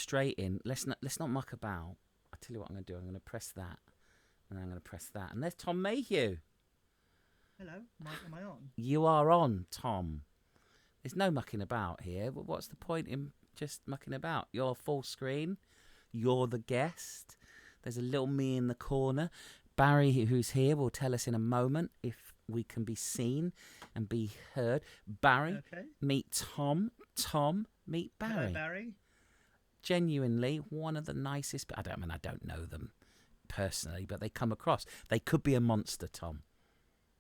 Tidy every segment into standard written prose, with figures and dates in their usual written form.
straight in. Let's not muck about. I tell you what I'm going to do. I'm going to press that, and I'm going to press that, and there's Tom Mayhew. Hello, am I on? You are on, Tom. There's no mucking about here. But what's the point in just mucking about? You're full screen. You're the guest. There's a little me in the corner. Barry, who's here, will tell us in a moment if we can be seen and be heard. Barry, Okay. meet Tom. Tom, meet Barry. Hello, Barry. Genuinely one of the nicest. I don't know them personally, but they come across. They could be a monster, Tom.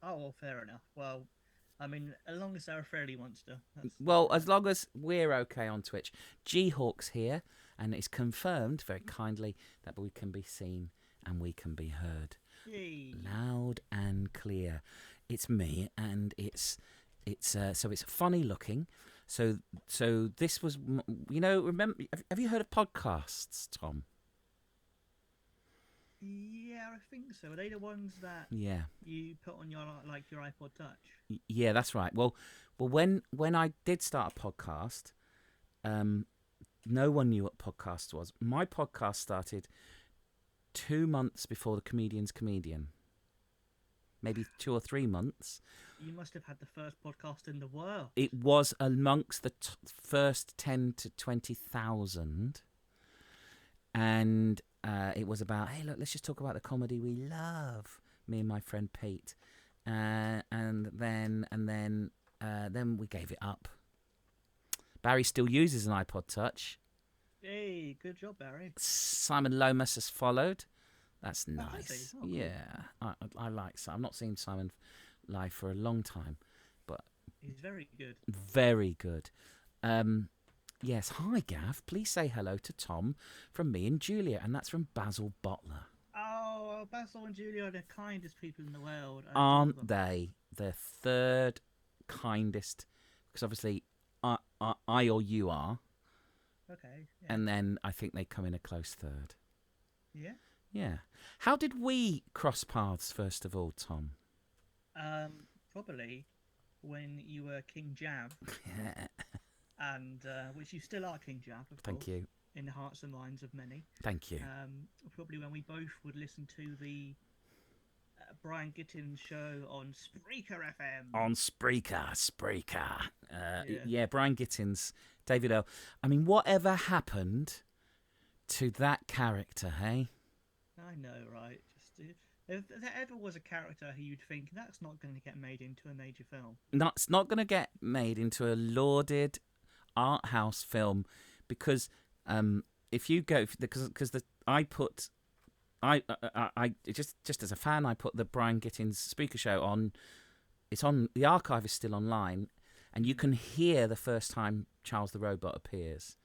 Oh, well, fair enough. Well, I mean, as long as they're a friendly monster. Well, as long as we're okay on Twitch. G-Hawk's here, and it's confirmed very kindly that we can be seen and we can be heard. Yay. Loud and clear. It's me, and it's funny looking. So this was, remember, have you heard of podcasts, Tom? Yeah, I think so. Are they the ones that you put on your iPod Touch? Yeah, that's right. Well, when I did start a podcast, no one knew what podcast was. My podcast started 2 months before the Comedian's Comedian. Maybe 2 or 3 months. You must have had the first podcast in the world. It was amongst the first 10 to 20,000. And it was about, hey, look, let's just talk about the comedy we love. Me and my friend Pete. And then we gave it up. Barry still uses an iPod Touch. Hey, good job, Barry. Simon Lomas has followed. That's nice. Oh, cool. Yeah, I like Simon. I've not seen Simon live for a long time, but he's very good. Very good. Yes, hi Gav. Please say hello to Tom from me and Julia, and that's from Basil Butler. Oh, Basil and Julia are the kindest people in the world. Aren't they? The third kindest, because obviously I or you are. Okay. Yeah. And then I think they come in a close third. Yeah. Yeah. How did we cross paths first of all, Tom? Probably when you were King Jab. And which you still are, King Jab, of course. Thank you. In the hearts and minds of many. Thank you. Probably when we both would listen to the Brian Gittins show on Spreaker FM. On Spreaker. Yeah, Brian Gittins, David L. I mean, whatever happened to that character, hey? I know, right? Just if there ever was a character who you'd think that's not going to get made into a major film. No, it's not going to get made into a lauded art house film because if you go because I just as a fan I put the Brian Gittins Speaker Show on. It's on, the archive is still online, and you can hear the first time Charles the Robot appears,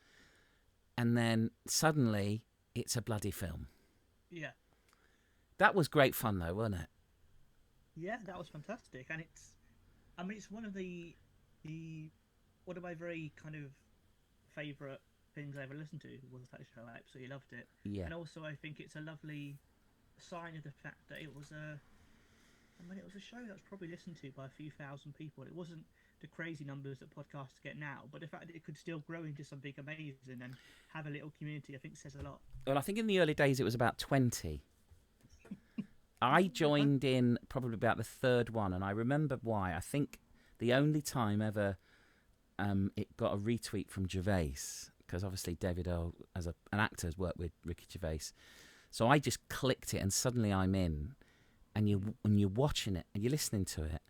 and then suddenly it's a bloody film. Yeah, that was great fun though, wasn't it? Yeah, that was fantastic, and it's one of the one of my very kind of favourite things I ever listened to was that show. I absolutely loved it. Yeah. And also I think it's a lovely sign of the fact that it was a show that was probably listened to by a few thousand people. It wasn't the crazy numbers that podcasts get now, but the fact that it could still grow into something amazing and have a little community, I think says a lot. Well, I think in the early days it was about 20. I joined in probably about the third one, and I remember why. I think the only time ever it got a retweet from Gervais, because obviously David Earl, as an actor, has worked with Ricky Gervais. So I just clicked it, and suddenly I'm in, and you're watching it, and you're listening to it,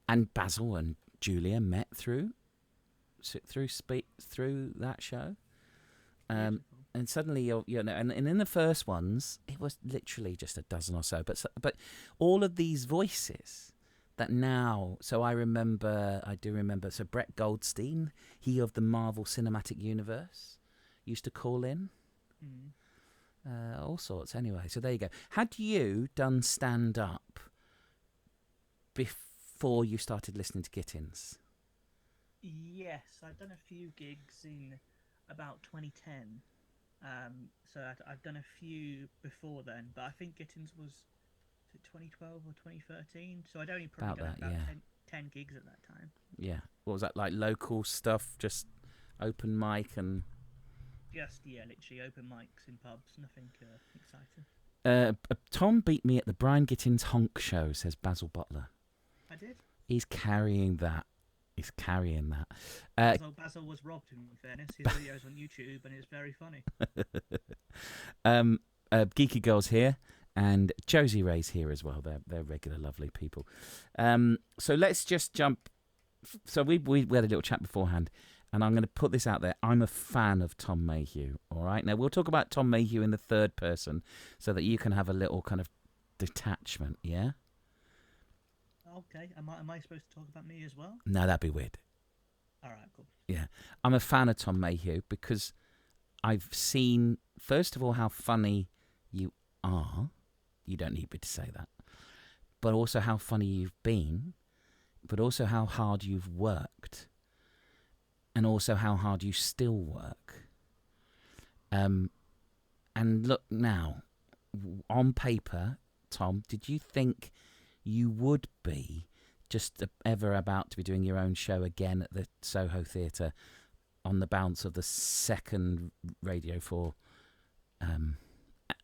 and Basil and Julia met through that show. And suddenly and in the first ones it was literally just a dozen or so, but all of these voices that now, so I do remember, so Brett Goldstein, he of the Marvel Cinematic Universe, used to call in. All sorts anyway, so there you go. Had you done stand-up before you started listening to Gittins? Yes, I'd done a few gigs in about 2010. So I'd done a few before then, but I think Gittins was 2012 or 2013. So I'd only probably done about 10 gigs at that time. Yeah. What was that, like local stuff, just open mic and Just literally open mics in pubs. Nothing exciting. Tom beat me at the Brian Gittins Honk Show, says Basil Butler. I did. He's carrying that. Basil was robbed, in fairness. His video's on YouTube and it's very funny. Geeky Girl's here, and Josie Ray's here as well. They're regular lovely people. So let's just jump. So we had a little chat beforehand, and I'm going to put this out there. I'm a fan of Tom Mayhew, all right? Now, we'll talk about Tom Mayhew in the third person so that you can have a little kind of detachment, yeah? Okay. Am I supposed to talk about me as well? No, that'd be weird. All right, cool. Yeah. I'm a fan of Tom Mayhew because I've seen, first of all, how funny you are. You don't need me to say that. But also how funny you've been. But also how hard you've worked. And also how hard you still work. And look now, on paper, Tom, did you think you would be just ever about to be doing your own show again at the Soho Theatre on the bounce of the second Radio 4? And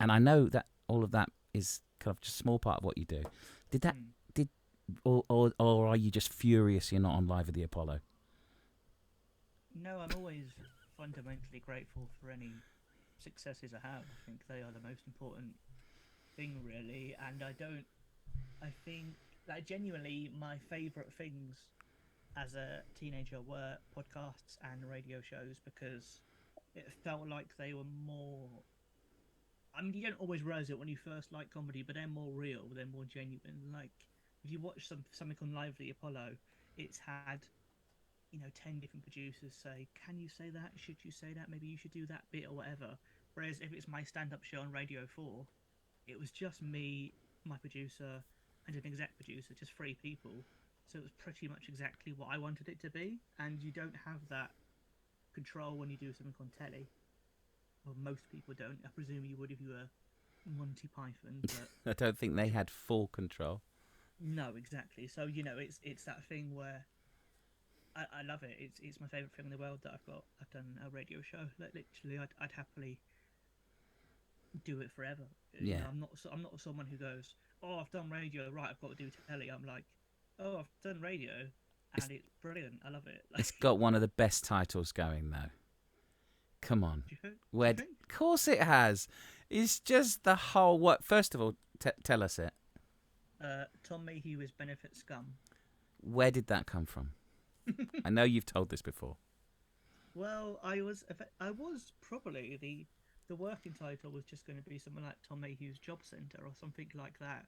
I know that all of that is kind of just a small part of what you do. Or are you just furious you're not on Live at the Apollo? No, I'm always fundamentally grateful for any successes I have. I think they are the most important thing, really. And I think that genuinely my favourite things as a teenager were podcasts and radio shows, because it felt like they were more... I mean, you don't always realise it when you first like comedy, but they're more real, they're more genuine. Like, if you watch something on Live at the Apollo, it's had, 10 different producers say, can you say that? Should you say that? Maybe you should do that bit or whatever. Whereas if it's my stand-up show on Radio 4, it was just me, my producer, and an exec producer, just 3 people. So it was pretty much exactly what I wanted it to be. And you don't have that control when you do something on telly. Well, most people don't. I presume you would if you were Monty Python. But I don't think they had full control. No, exactly. So, it's that thing where I love it. It's my favourite thing in the world that I've done a radio show. Like, literally, I'd happily do it forever. Yeah. I'm not someone who goes, oh, I've done radio, right, I've got to do telly. I'm like, oh, I've done radio, and it's brilliant. I love it. It's got one of the best titles going, though. Come on. Of course it has. It's just the whole... What? First of all, tell us it. Tom Mayhew is benefit scum. Where did that come from? I know you've told this before. Well, I was probably the working title was just going to be something like Tom Mayhew's Job Centre or something like that.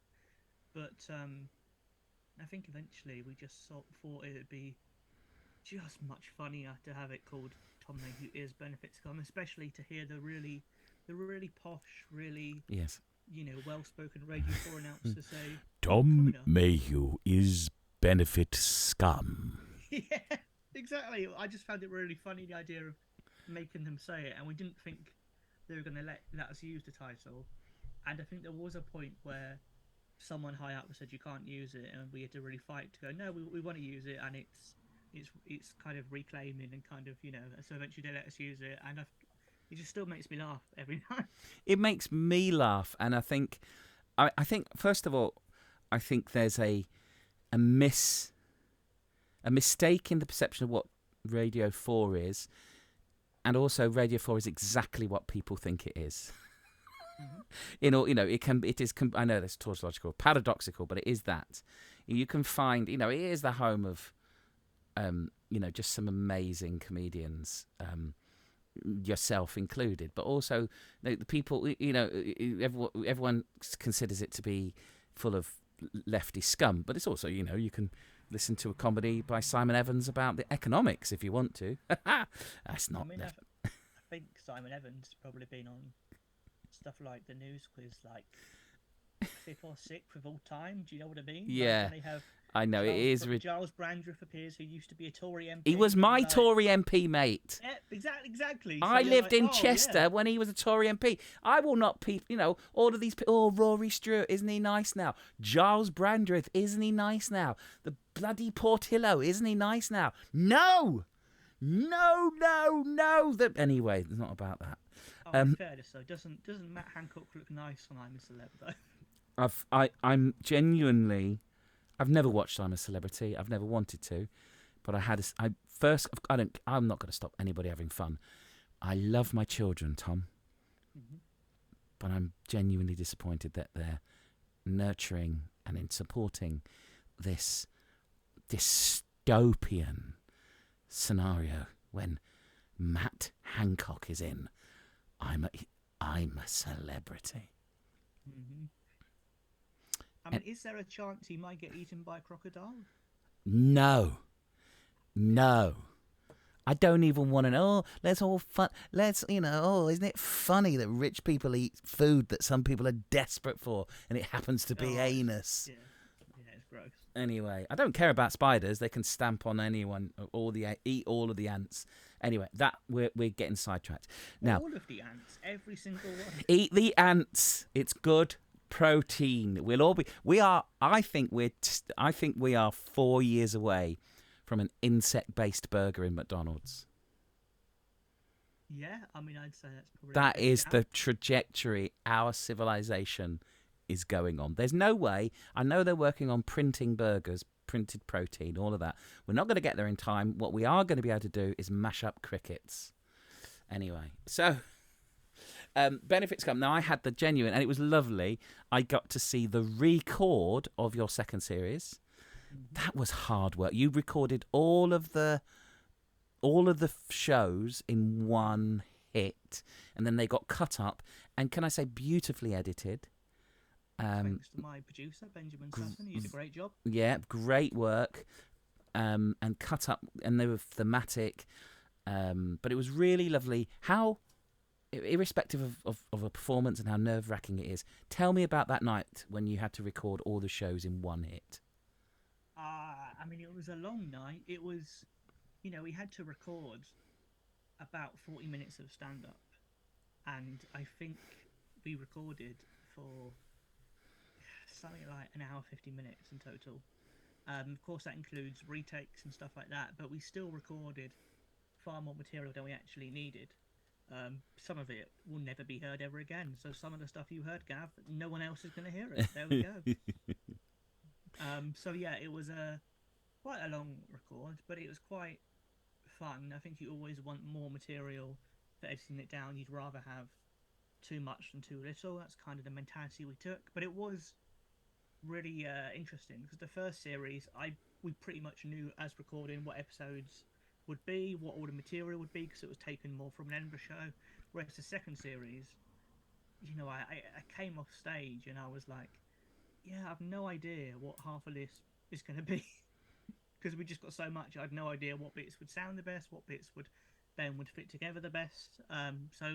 But I think eventually we just thought it would be just much funnier to have it called Tom Mayhew is benefit scum, especially to hear the really posh, really well-spoken Radio 4 announcer say Tom Mayhew is benefit scum. Yeah, exactly. I just found it really funny, the idea of making them say it, and we didn't think they were going to let us use the title. And I think there was a point where someone high up said you can't use it, and we had to really fight to go, no, we want to use it, and it's kind of reclaiming and kind of, so eventually they let us use it, and it just still makes me laugh every time. It makes me laugh, and I think first of all, I think there's a mistake in the perception of what Radio 4 is, and also Radio 4 is exactly what people think it is. Mm-hmm. It is. I know that's tautological, paradoxical, but it is that. You can find, it is the home of, just some amazing comedians, yourself included, but also the people, everyone considers it to be full of lefty scum, but it's also, you can listen to a comedy by Simon Evans about the economics if you want to. That's not. I think Simon Evans has probably been on stuff like the News Quiz, like 5th or 6th of all time. Do you know what I mean? Yeah, I know it is. Giles Brandreth appears, who used to be a Tory MP. He was my Tory MP, mate. Yeah, exactly. I lived in Chester when he was a Tory MP. I will not all of these people. Oh, Rory Stewart, isn't he nice now? Giles Brandreth, isn't he nice now? The bloody Portillo, isn't he nice now? No! No. Anyway, it's not about that. Oh, in fairness, though, doesn't Matt Hancock look nice on I'm a Celeb though? I'm genuinely. I've never watched I'm a Celebrity. I've never wanted to, but I had. I'm not going to stop anybody having fun. I love my children, Tom, but I'm genuinely disappointed that they're nurturing and in supporting this dystopian scenario when Matt Hancock is in I'm a Celebrity. I mean, is there a chance he might get eaten by a crocodile? No. I don't even want to know. Let's all fun. Let's, isn't it funny that rich people eat food that some people are desperate for, and it happens to be anus? Yeah, it's gross. Anyway, I don't care about spiders. They can stamp on anyone, eat all of the ants. Anyway, we're getting sidetracked. Now, all of the ants, every single one. Eat the ants. It's good protein. I think we are 4 years away from an insect-based burger in McDonald's. Yeah, I mean, I'd say that's probably... That is the trajectory our civilization is going on. There's no way. I know they're working on printing burgers, printed protein, all of that. We're not going to get there in time. What we are going to be able to do is mash up crickets. Anyway, so... benefits come. Now, I had the genuine, and it was lovely. I got to see the record of your second series. That was hard work. You recorded all of the shows in one hit, and then they got cut up. And can I say, beautifully edited. Thanks to my producer, Benjamin Sutton. He did a great job. Yeah, great work. And cut up, and they were thematic. But it was really lovely. How... irrespective of a performance and how nerve-wracking it is, tell me about that night when you had to record all the shows in one hit. I mean, it was a long night. It was, we had to record about 40 minutes of stand-up. And I think we recorded for something like an hour, 50 minutes in total. Of course, that includes retakes and stuff like that, but we still recorded far more material than we actually needed. Some of it will never be heard ever again. So some of the stuff you heard, Gav, no one else is going to hear it. There we go. So yeah, it was quite a long record, but it was quite fun. I think you always want more material for editing it down. You'd rather have too much than too little. That's kind of the mentality we took. But it was really interesting because the first series, we pretty much knew as recording what episodes would be, what all the material would be, because it was taken more from an Edinburgh show. Whereas the second series, I came off stage and I was like, yeah, I have no idea what half of this is going to be. Because we just got so much, I had no idea what bits would sound the best, what bits would fit together the best. So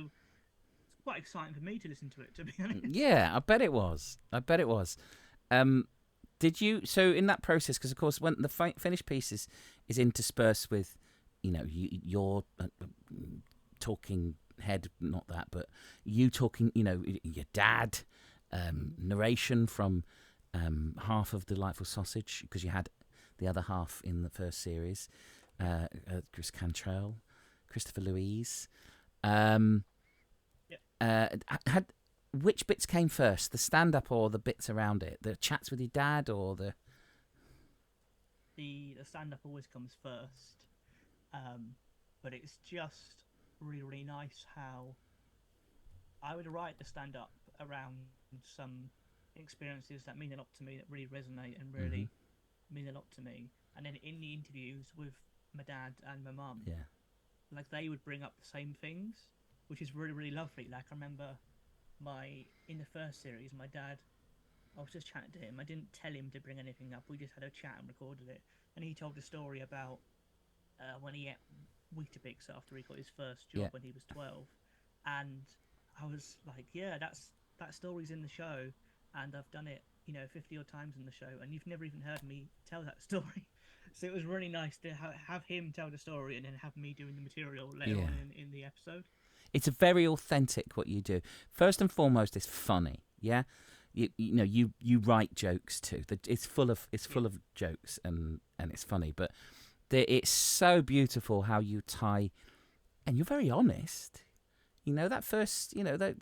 it's quite exciting for me to listen to it, to be honest. Yeah, I bet it was. Did you, so in that process, because of course when the finished piece is interspersed with, your talking head, not that, but you talking, your dad, narration from half of Delightful Sausage, because you had the other half in the first series, Chris Cantrell, Christopher Louise. Which bits came first, the stand-up or the bits around it? The chats with your dad or the... The stand-up always comes first. But it's just really, really nice how I would write the stand-up around some experiences that mean a lot to me, that really resonate and really mean a lot to me. And then in the interviews with my dad and my mum, like they would bring up the same things, which is really, really lovely. Like I remember in the first series, my dad, I was just chatting to him. I didn't tell him to bring anything up. We just had a chat and recorded it. And he told a story about when he ate Weetabix after he got his first job when he was 12. And I was like, yeah, that story's in the show, and I've done it, 50 odd times in the show, and you've never even heard me tell that story. So it was really nice to have him tell the story and then have me doing the material later on in the episode. It's a very authentic what you do. First and foremost, it's funny. Yeah, you write jokes too. It's full of jokes and it's funny. But It's so beautiful how you tie, and you're very honest. That first,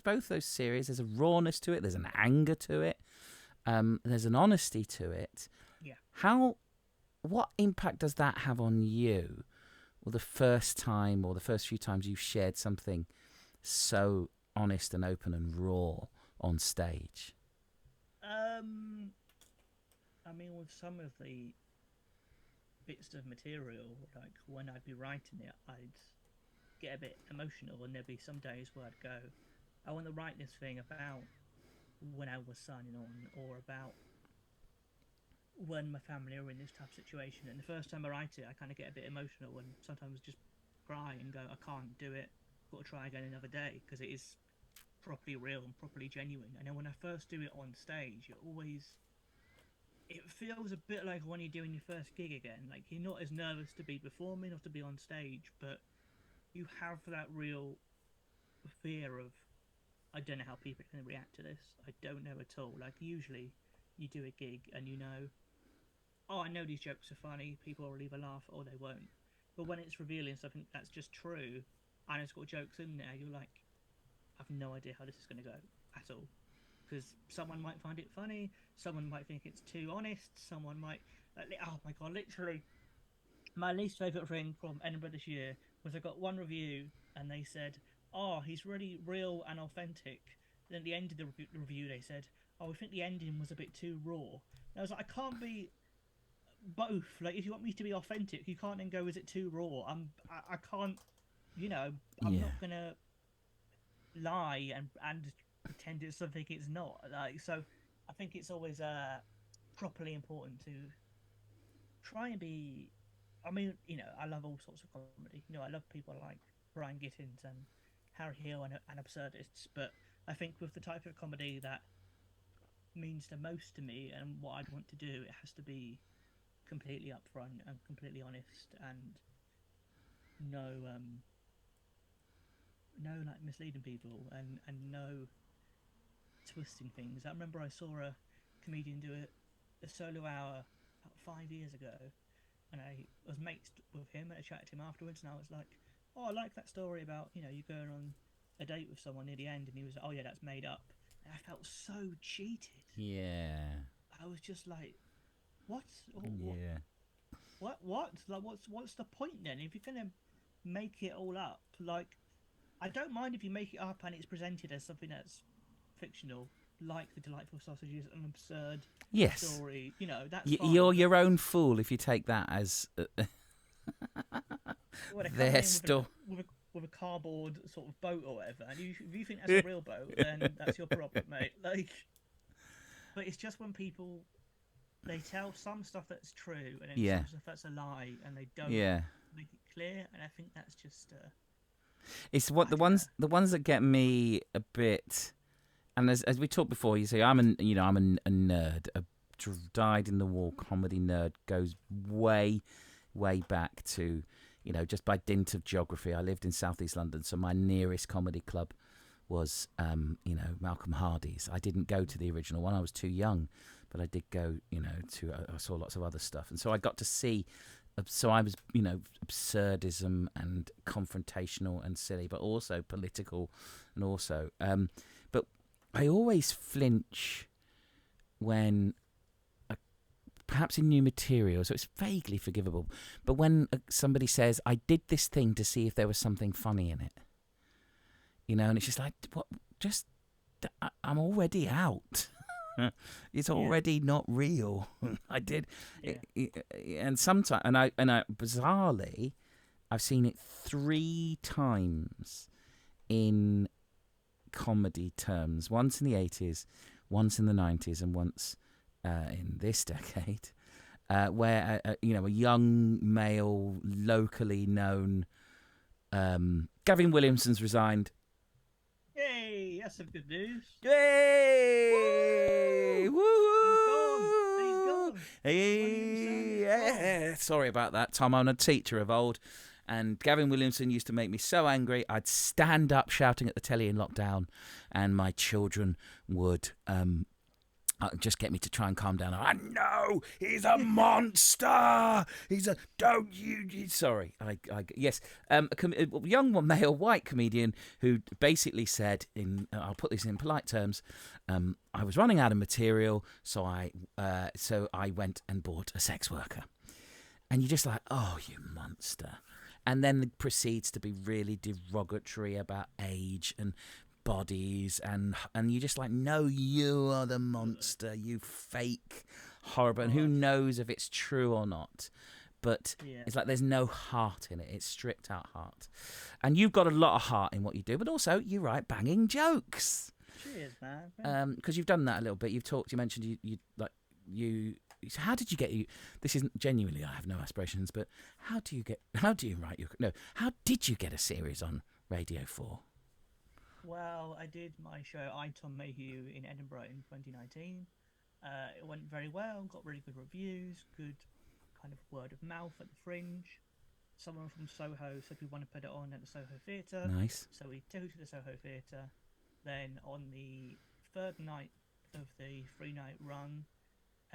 both those series, there's a rawness to it, there's an anger to it, there's an honesty to it. Yeah. What impact does that have on you? Well, the first time or the first few times you've shared something so honest and open and raw on stage? I mean, with some of the bits of material, like when I'd be writing it, I'd get a bit emotional, and there'd be some days where I'd go, I want to write this thing about when I was signing on, or about when my family are in this type of situation. And the first time I write it, I kind of get a bit emotional and sometimes just cry and go, I can't do it. Got to try again another day, because it is properly real and properly genuine. And then when I first do it on stage, it feels a bit like when you're doing your first gig again. Like, you're not as nervous to be performing or to be on stage, but you have that real fear of, I don't know how people are going to react to this. I don't know at all. Like, usually you do a gig and I know these jokes are funny, people will either laugh or they won't. But when it's revealing something that's just true and it's got jokes in there, you're like, I've no idea how this is going to go at all. Because someone might find it funny, someone might think it's too honest, someone might... Oh my god, literally, my least favourite thing from Edinburgh this year was I got one review and they said, oh, he's really real and authentic. Then at the end of the review they said, oh, we think the ending was a bit too raw. And I was like, I can't be both. Like, if you want me to be authentic, you can't then go, is it too raw? I can't, I'm not gonna lie and pretend it's something it's not. Like, so I think it's always properly important to try and be... I mean, I love all sorts of comedy. I love people like Brian Gittins and Harry Hill and absurdists, but I think with the type of comedy that means the most to me and what I'd want to do, it has to be completely upfront and completely honest, and no like misleading people, and no twisting things. I remember I saw a comedian do a solo hour about 5 years ago, and I was mates with him and I chatted to him afterwards, and I was like, oh, I like that story about you going on a date with someone near the end, and he was like, oh yeah, that's made up. And I felt so cheated. Yeah. I was just like, what? Yeah. What? Like, what's the point then? If you're gonna make it all up, like, I don't mind if you make it up and it's presented as something that's fictional, like The Delightful Sausages, an absurd story. That's fine. You're your own fool if you take that as their story. With a cardboard sort of boat or whatever, and if you think that's a real boat, then that's your problem, mate. Like, but it's just when people, they tell some stuff that's true and then some stuff that's a lie, and they don't make it clear. And I think that's just it's what the ones that get me a bit. And as we talked before, you say I'm a nerd, a dyed-in-the-wall comedy nerd. Goes way, way back to, just by dint of geography. I lived in southeast London, so my nearest comedy club was, Malcolm Hardy's. I didn't go to the original one; I was too young, but I did go, I saw lots of other stuff, and so I got to see. So I was, absurdism and confrontational and silly, but also political, and also, but I always flinch when, perhaps in new material, so it's vaguely forgivable, but when somebody says, I did this thing to see if there was something funny in it, and it's just like, what? Just, I'm already out. It's already not real. I did, and sometimes, and I bizarrely, I've seen it 3 times in comedy terms. Once in the 80s, once in the 90s, and once in this decade, where a young male, locally known, Gavin Williamson's resigned. Yay! That's some good news. Yay! Woo! He's gone. Yeah. Sorry about that, Tom. I'm a teacher of old, and Gavin Williamson used to make me so angry. I'd stand up shouting at the telly in lockdown, and my children would just get me to try and calm down. I know he's a monster. He's a don't you. Sorry, yes. A young male white comedian who basically said, I'll put this in polite terms. I was running out of material, so I went and bought a sex worker. And you're just like, oh, you monster. And then it proceeds to be really derogatory about age and bodies, and you're just like, no, you are the monster, you fake horrible. And who knows if it's true or not, but it's like there's no heart in it. It's stripped out heart. And you've got a lot of heart in what you do, but also you write banging jokes. Cheers, man. Because you've done that a little bit. You mentioned you how did you get this isn't genuinely, I have no aspirations, but how did you get a series on Radio 4? Well, I did my show Tom Mayhew in Edinburgh in 2019. It went very well, got really good reviews, good kind of word of mouth at the Fringe. Someone from Soho said we want to put it on at the Soho Theatre. Nice. So we took it to the Soho Theatre. Then on the third night of the 3-night run,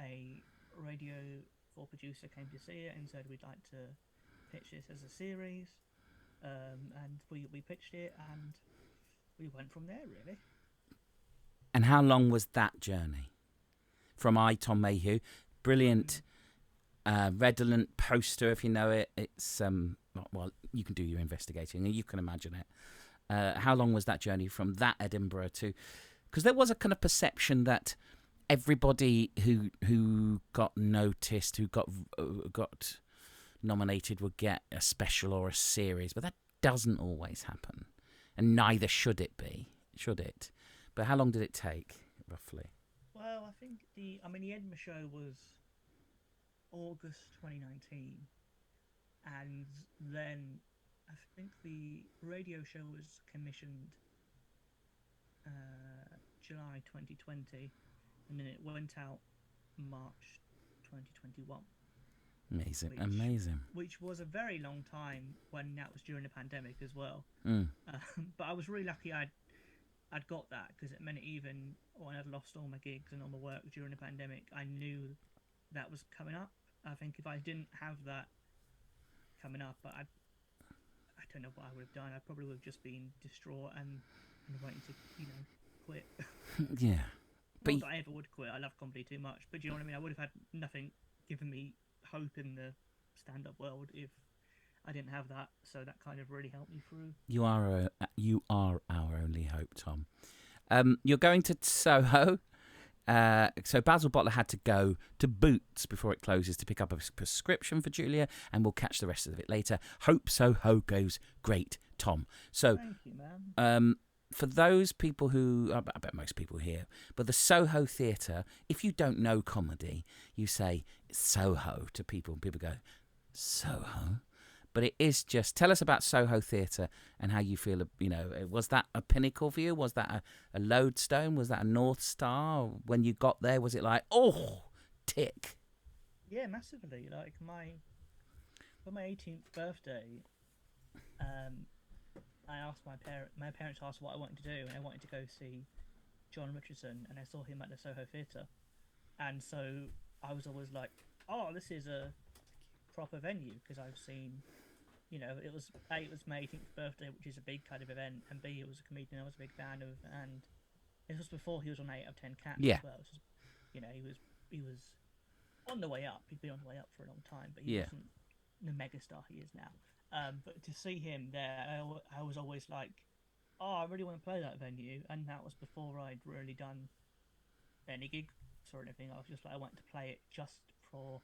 a Radio 4 producer came to see it and said we'd like to pitch this as a series. And we pitched it, and we went from there, really. And how long was that journey? From Tom Mayhew, brilliant, redolent poster, if you know it. It's well, you can do your investigating, and you can imagine it. How long was that journey from that Edinburgh to? Because there was a kind of perception that everybody who got noticed, who got nominated, would get a special or a series, but that doesn't always happen. And neither should it be, should it? But how long did it take, roughly? Well, I think the Edinburgh show was August 2019, and then I think the radio show was commissioned July 2020, and then it went out March 2021. Amazing. Which was a very long time when that was during the pandemic as well. But I was really lucky I'd got that, because it meant even when I'd lost all my gigs and all my work during the pandemic, I knew that was coming up. I think if I didn't have that coming up, I don't know what I would have done. I probably would have just been distraught and waiting to, quit. Yeah. But Not that I ever would quit. I love comedy too much. But do you know what I mean? I would have had nothing giving me hope in the stand-up world if I didn't have that. So that kind of really helped me through. You are our only hope, Tom. You're going to Soho. So Basil Butler had to go to Boots before it closes to pick up a prescription for Julia, and we'll catch the rest of it later. Hope Soho goes great, Tom. So, thank you, man. For those people who, I bet most people here, but the Soho Theatre, if you don't know comedy, you say Soho to people, and people go, Soho? But it is just, tell us about Soho Theatre and how you feel, was that a pinnacle for you? Was that a lodestone? Was that a North Star? When you got there, was it like, oh, tick? Yeah, massively. Like, for my 18th birthday, I asked my parents asked what I wanted to do, and I wanted to go see John Richardson, and I saw him at the Soho Theatre. And so I was always like, oh, this is a proper venue, because I've seen, it was my 18th birthday, which is a big kind of event, and B, it was a comedian I was a big fan of, and this was before he was on 8 out of 10 Cats as well. So, he was on the way up. He'd been on the way up for a long time, but he wasn't the megastar he is now. But to see him there, I was always like, oh, I really want to play that venue. And that was before I'd really done any gigs or anything. I was just like, I wanted to play it just for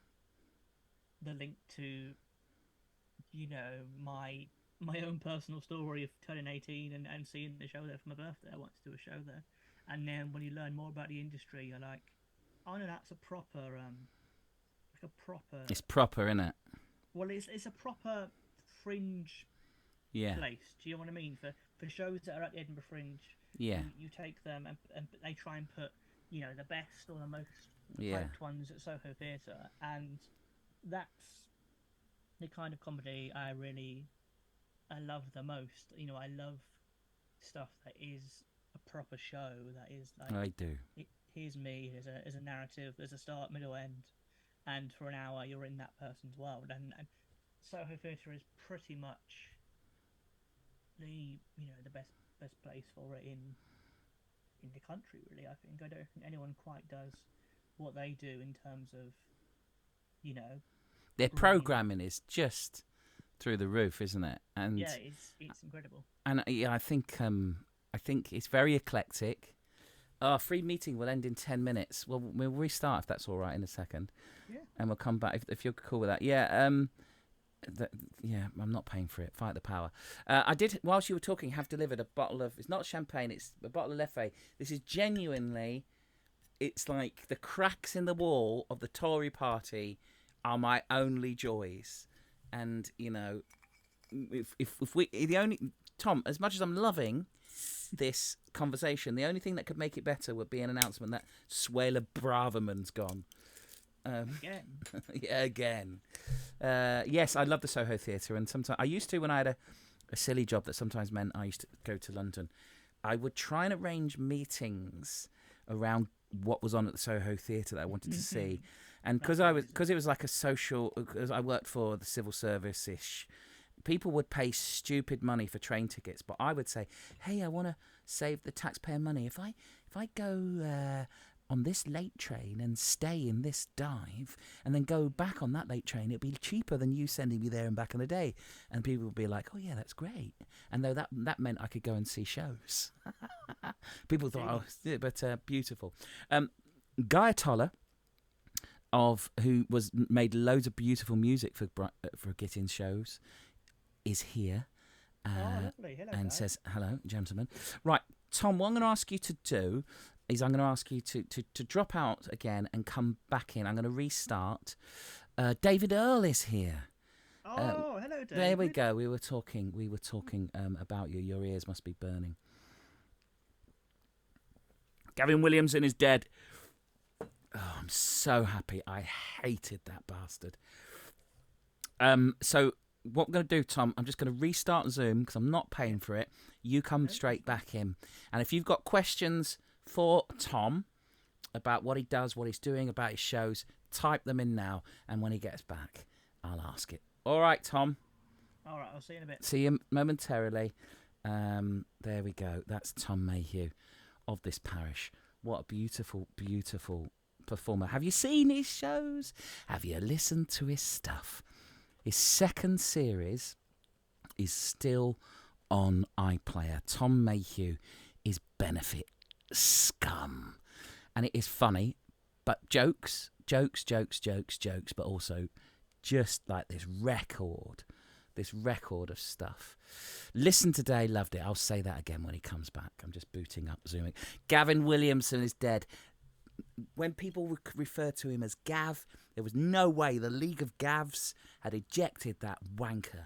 the link to, my own personal story of turning 18 and seeing the show there for my birthday. I wanted to do a show there. And then when you learn more about the industry, you're like, oh no, that's a proper, It's proper, isn't it? Well, it's a proper Fringe place. Do you know what I mean? For shows that are at the Edinburgh Fringe, you take them and they try and put the best or the most hyped ones at Soho Theatre, and that's the kind of comedy I love the most. I love stuff that is a proper show, that is like, I do. here's me, there's a narrative, there's a start, middle, end, and for an hour you're in that person's world. And Soho Theatre is pretty much the best place for it in the country, really. I think I don't think anyone quite does what they do in terms of, you know, Their bringing. programming is just through the roof, isn't it? And Yeah, it's incredible. and yeah, I think it's very eclectic. Our free meeting will end in 10 minutes. Well, we'll restart if that's all right in a second. Yeah. And we'll come back if you're cool with that. Yeah. Yeah, I'm not paying for it. Fight the power. I did, whilst you were talking, have delivered a bottle of. It's not champagne. It's a bottle of Leffe. This is genuinely. It's like the cracks in the wall of the Tory party are my only joys, and you know, if we the only Tom, as much as I'm loving this conversation, the only thing that could make it better would be an announcement that Suella Braverman's gone. Again. Yeah, again. Yes, I love the Soho Theatre, and sometimes I used to when I had a silly job that sometimes meant I used to go to London. I would try and arrange meetings around what was on at the Soho Theatre that I wanted to see, and because it was like a social, because I worked for the civil service ish. People would pay stupid money for train tickets, but I would say, "Hey, I want to save the taxpayer money. If I go on this late train and stay in this dive, and then go back on that late train, it'd be cheaper than you sending me there and back in the day." And people would be like, "Oh yeah, that's great." And though that meant I could go and see shows. People thought, "Oh, yeah, but beautiful." Guy Toller, who made loads of beautiful music for Gittins shows, is here Lovely. Hello, and guys. says, "Hello, gentlemen." Right, Tom, what I'm going to ask you to do is I'm going to ask you to drop out again and come back in. I'm going to restart. David Earl is here. Hello, David. There we go. We were talking about you. Your ears must be burning. Gavin Williamson is dead. Oh, I'm so happy. I hated that bastard. So what I'm going to do, Tom, I'm just going to restart Zoom because I'm not paying for it. You come straight back in. And if you've got questions for Tom about what he does, what he's doing, about his shows, type them in now. And when he gets back, I'll ask it. All right, Tom. All right, I'll see you in a bit. See you momentarily. There we go. That's Tom Mayhew of this parish. What a beautiful, beautiful performer. Have you seen his shows? Have you listened to his stuff? His second series is still on iPlayer. Tom Mayhew is benefit scum. And it is funny, but jokes, but also just like this record of stuff. Listen today, loved it. I'll say that again when he comes back. I'm just booting up, zooming. Gavin Williamson is dead. When people refer to him as Gav, there was no way the League of Gavs had ejected that wanker.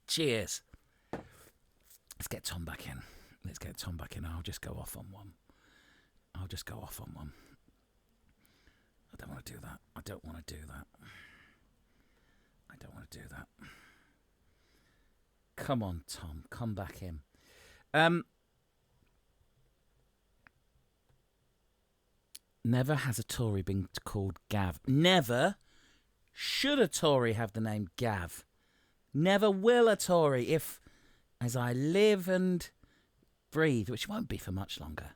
Cheers. Let's get Tom back in. I'll just go off on one. I don't want to do that. Come on, Tom. Come back in. Never has a Tory been called Gav. Never should a Tory have the name Gav. Never will a Tory if, as I live and breathe, which won't be for much longer,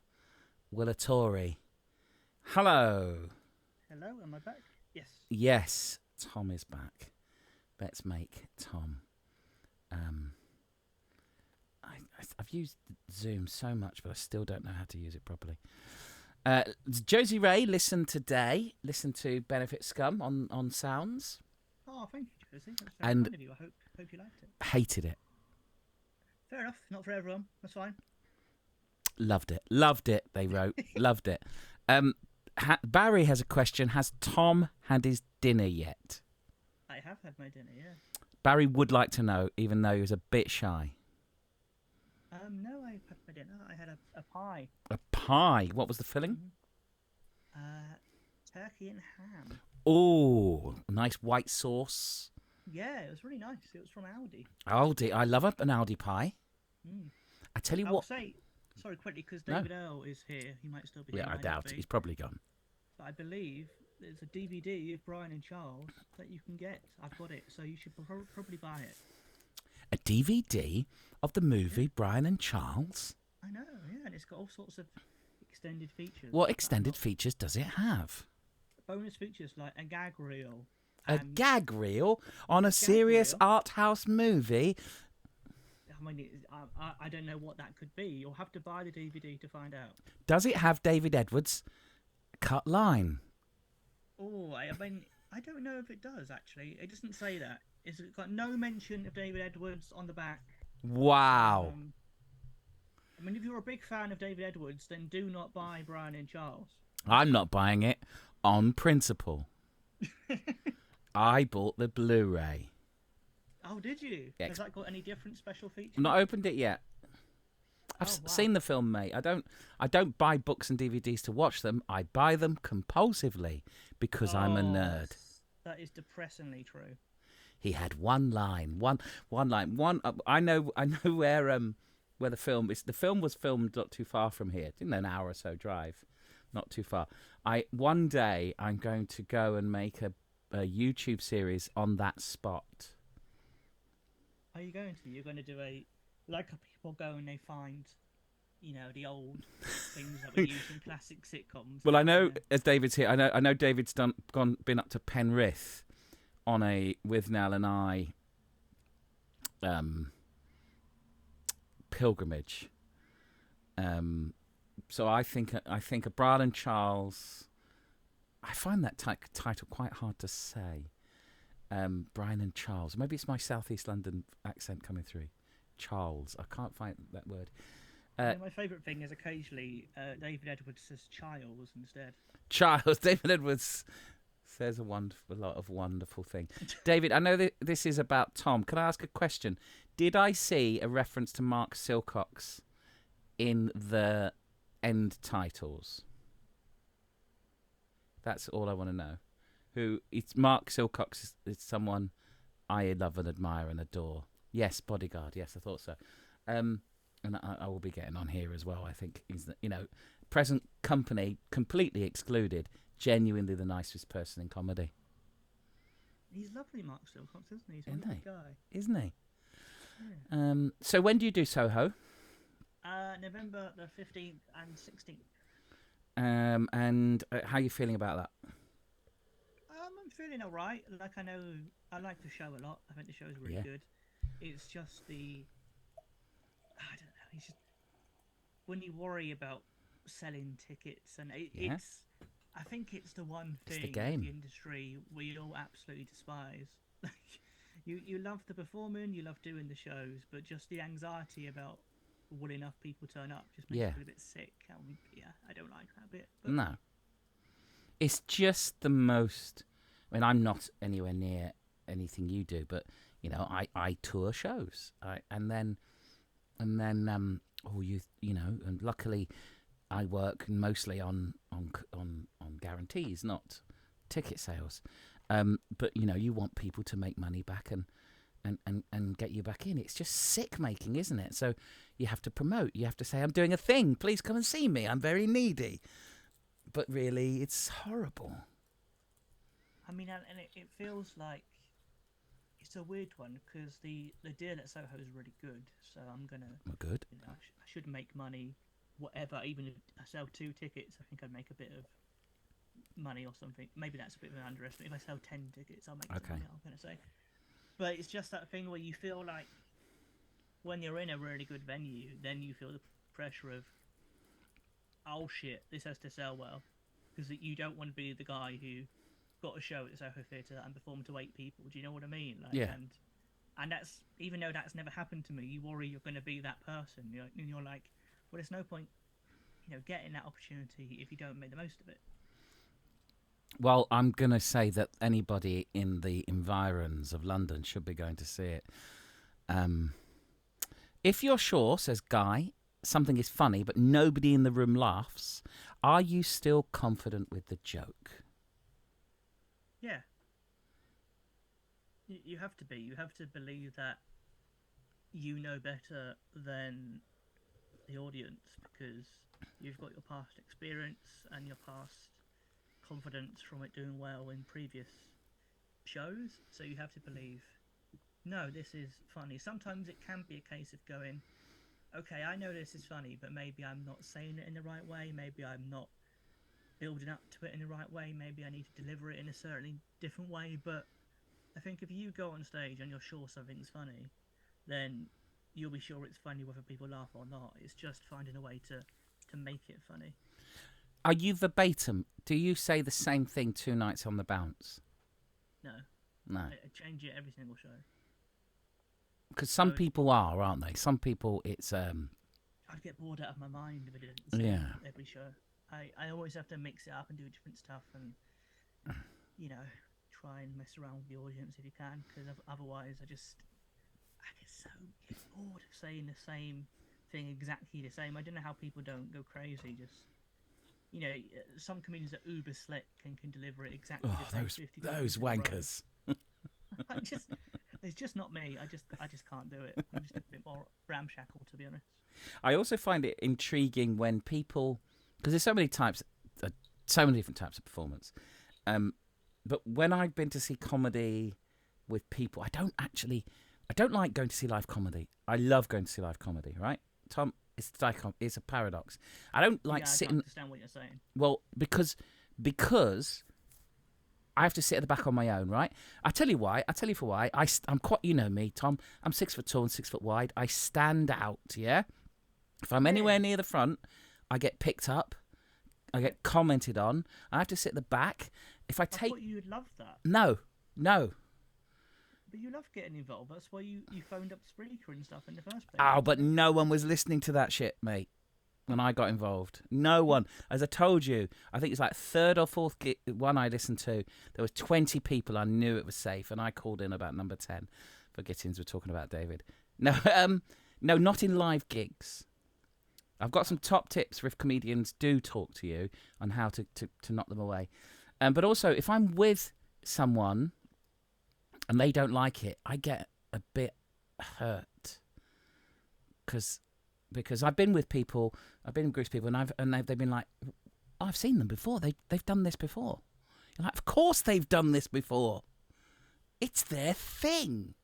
will a Tory. Hello. Hello, am I back? Yes. Yes, Tom is back. Let's make Tom. I've used Zoom so much, but I still don't know how to use it properly. Josie Ray, listen to Benefit Scum on Sounds. Oh, thank you, Josie. That's very kind of you. I hope you liked it. Hated it. Fair enough. Not for everyone. That's fine. Loved it. They wrote. Loved it. Barry has a question. Has Tom had his dinner yet? I have had my dinner, yeah. Barry would like to know, even though he was a bit shy. No, I had my dinner. I had a pie. A pie? What was the filling? Turkey and ham. Oh, nice white sauce. Yeah, it was really nice. It was from Aldi. Aldi. I love an Aldi pie. I tell you I'll what. say, sorry, quickly, because No. David Earl is here. He might still be here. Yeah, I Might not doubt be. he's probably gone. But I believe there's a DVD of Brian and Charles that you can get. I've got it, so you should probably buy it. A DVD of the movie Yeah. Brian and Charles? I know, yeah, and it's got all sorts of extended features. What extended features does it have? Bonus features like a gag reel. A gag reel on a serious reel? art house movie? I mean, I don't know what that could be. You'll have to buy the DVD to find out. Does it have David Edwards' cut line? Oh, I mean, I don't know if it does, actually. It doesn't say that. It's got no mention of David Edwards on the back. Wow. I mean, if you're a big fan of David Edwards, then do not buy Brian and Charles. I'm not buying it on principle. I bought the Blu-ray. Oh, did you? Has that got any different special features? I've not opened it yet. I've seen the film, mate. I don't buy books and DVDs to watch them. I buy them compulsively because I'm a nerd. That is depressingly true. He had one line. I know where the film is. The film was filmed not too far from here. Didn't an hour or so drive, not too far. One day I'm going to go and make a YouTube series on that spot. Are you going to? You're going to do like people go and they find, the old things that were used in classic sitcoms. Well, I know as David's here, I know David's been up to Penrith on a with Nell and I pilgrimage. So I think a Brian and Charles. I find that title quite hard to say. Brian and Charles. Maybe it's my Southeast London accent coming through. Charles. I can't find that word. My favourite thing is occasionally David Edwards says Childs instead. Charles. David Edwards says a lot of wonderful things. David, I know that this is about Tom. Can I ask a question? Did I see a reference to Mark Silcox in the end titles? That's all I want to know. Mark Silcox is someone I love and admire and adore. Yes, Bodyguard. Yes, I thought so. And I will be getting on here as well. I think he's, present company, completely excluded. Genuinely the nicest person in comedy. He's lovely, Mark Silcox, isn't he? He's a good guy. Isn't he? Yeah. So when do you do Soho? November the 15th and 16th. And how are you feeling about that? I'm feeling all right. Like, I like the show a lot. I think the show is really good. It's just I don't know. It's just when you worry about selling tickets, and it's. I think it's the one thing in the industry we all absolutely despise. You love the performing, you love doing the shows, but just the anxiety about will enough people turn up just makes you feel a bit sick. I don't like that bit. But... No. It's just the most... I mean, I'm not anywhere near anything you do, but, I tour shows. And luckily I work mostly on guarantees, not ticket sales. But, you want people to make money back and get you back in. It's just sick making, isn't it? So you have to promote. You have to say, I'm doing a thing. Please come and see me. I'm very needy. But really, it's horrible. I mean, and it feels like it's a weird one because the deal at Soho is really good. So I'm going to... Good. I should make money, whatever. Even if I sell 2 tickets, I think I'd make a bit of money or something. Maybe that's a bit of an underestimate. If I sell 10 tickets, I'll make some money, I'm going to say. But it's just that thing where you feel like when you're in a really good venue, then you feel the pressure of, oh shit, this has to sell well. Because you don't want to be the guy who got a show at the Soho Theatre and performed to 8 people. Do you know what I mean? And that's, even though that's never happened to me, you worry you're going to be that person. And you're like, well, there's no point, getting that opportunity if you don't make the most of it. Well, I'm going to say that anybody in the environs of London should be going to see it. If you're sure, says Guy, something is funny, but nobody in the room laughs, are you still confident with the joke? Yeah. You have to be. You have to believe that you know better than the audience because you've got your past experience and your past confidence from it doing well in previous shows. So you have to believe, no, this is funny. Sometimes it can be a case of going, okay, I know this is funny, but maybe I'm not saying it in the right way. Maybe I'm not building up to it in the right way. Maybe I need to deliver it in a certainly different way. But I think if you go on stage and you're sure something's funny, then you'll be sure it's funny whether people laugh or not. It's just finding a way to make it funny. Are you verbatim? Do you say the same thing 2 nights on the bounce? No. No. I change it every single show. Because some people are, aren't they? Some people, it's... I'd get bored out of my mind if I didn't say every show. I always have to mix it up and do different stuff and, you know, try and mess around with the audience if you can, because otherwise I get bored of saying the same thing exactly the same. I don't know how people don't go crazy. Just, you know, some comedians are uber slick and can deliver it exactly the same. Those wankers. It's just not me. I just can't do it. I'm just a bit more ramshackle, to be honest. I also find it intriguing when people, because there's so many different types of performance. But when I've been to see comedy with people, I don't like going to see live comedy. I love going to see live comedy, right? Tom, it's a paradox. I don't like sitting. I understand what you're saying. Well, because I have to sit at the back on my own, right? I tell you why. For why. I'm quite, you know me, Tom. I'm 6 foot tall and 6 foot wide. I stand out, yeah? If I'm anywhere near the front, I get picked up. I get commented on. I have to sit at the back. I thought you would love that. No. But you love getting involved. That's why you phoned up Spreaker and stuff in the first place. Oh, but no one was listening to that shit, mate, when I got involved. No one. As I told you, I think it's like third or fourth one I listened to. There was 20 people. I knew it was safe, and I called in about number 10 for Gittins. We're talking about David. No, not in live gigs. I've got some top tips for if comedians do talk to you on how to knock them away. But also, if I'm with someone and they don't like it, I get a bit hurt because I've been with people, I've been in groups of people, and they've been like, I've seen them before. They've done this before. You're like, of course they've done this before. It's their thing.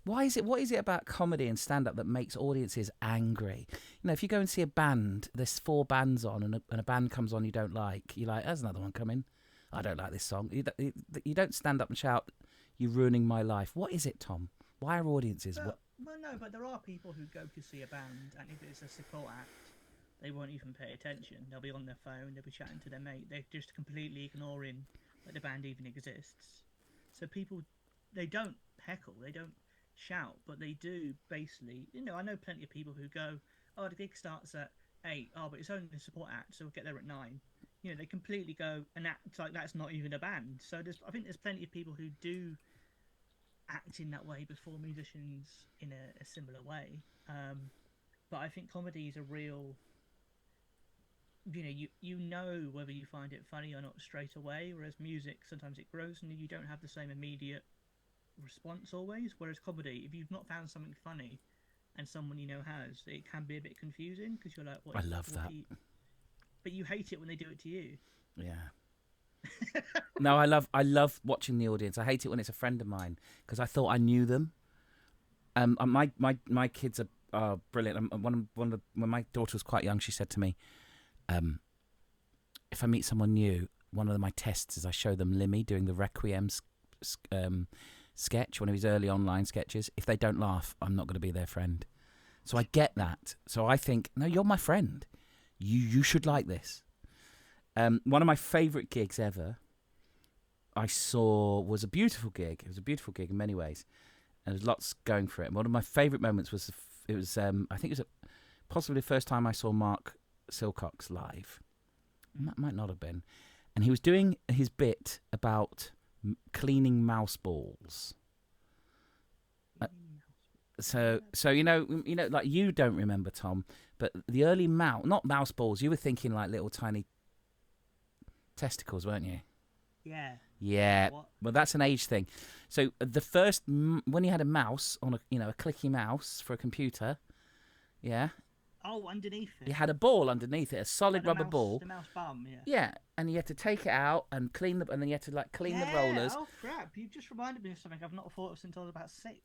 What is it about comedy and stand-up that makes audiences angry? You know, if you go and see a band, there's 4 bands on, and a band comes on you don't like, you're like, there's another one coming. I don't like this song. You don't stand up and shout, you're ruining my life. What is it, Tom? Why are audiences... Well, no, but there are people who go to see a band, and if it's a support act, they won't even pay attention. They'll be on their phone, they'll be chatting to their mate. They're just completely ignoring that the band even exists. So people, they don't heckle, they don't shout, but they do basically, you know, I know plenty of people who go, oh, the gig starts at 8, oh, but it's only the support act, so we'll get there at 9. You know, they completely go and act like that's not even a band. So I think there's plenty of people who do act in that way before musicians in a similar way. But I think comedy is a real, you know, you know whether you find it funny or not straight away, whereas music, sometimes it grows and you don't have the same immediate response always, whereas comedy, if you've not found something funny and someone you know has, it can be a bit confusing because you're like, I love that. But you hate it when they do it to you. Yeah. No, I love watching the audience. I hate it when it's a friend of mine because I thought I knew them. My kids are brilliant. When my daughter was quite young, she said to me, if I meet someone new, one of my tests is I show them Limmy doing the Requiem sketch, one of his early online sketches. If they don't laugh, I'm not going to be their friend. So I get that. So I think, no, you're my friend. You should like this. One of my favourite gigs ever I saw was a beautiful gig. It was a beautiful gig in many ways. And there's lots going for it. And one of my favourite moments was, I think it was possibly the first time I saw Mark Silcox live. That might not have been. And he was doing his bit about cleaning mouse balls. So you know, like you don't remember, Tom, but the early not mouse balls. You were thinking like little tiny testicles, weren't you? Yeah. Yeah. Well, that's an age thing. So the first when you had a mouse on a clicky mouse for a computer, yeah, Oh, underneath It it. had a ball underneath it, a solid Like rubber ball. the mouse bum, yeah. Yeah, and you had to take it out and clean and then you had to like clean the rollers. Oh crap! You just reminded me of something I've not thought of since I was about 6.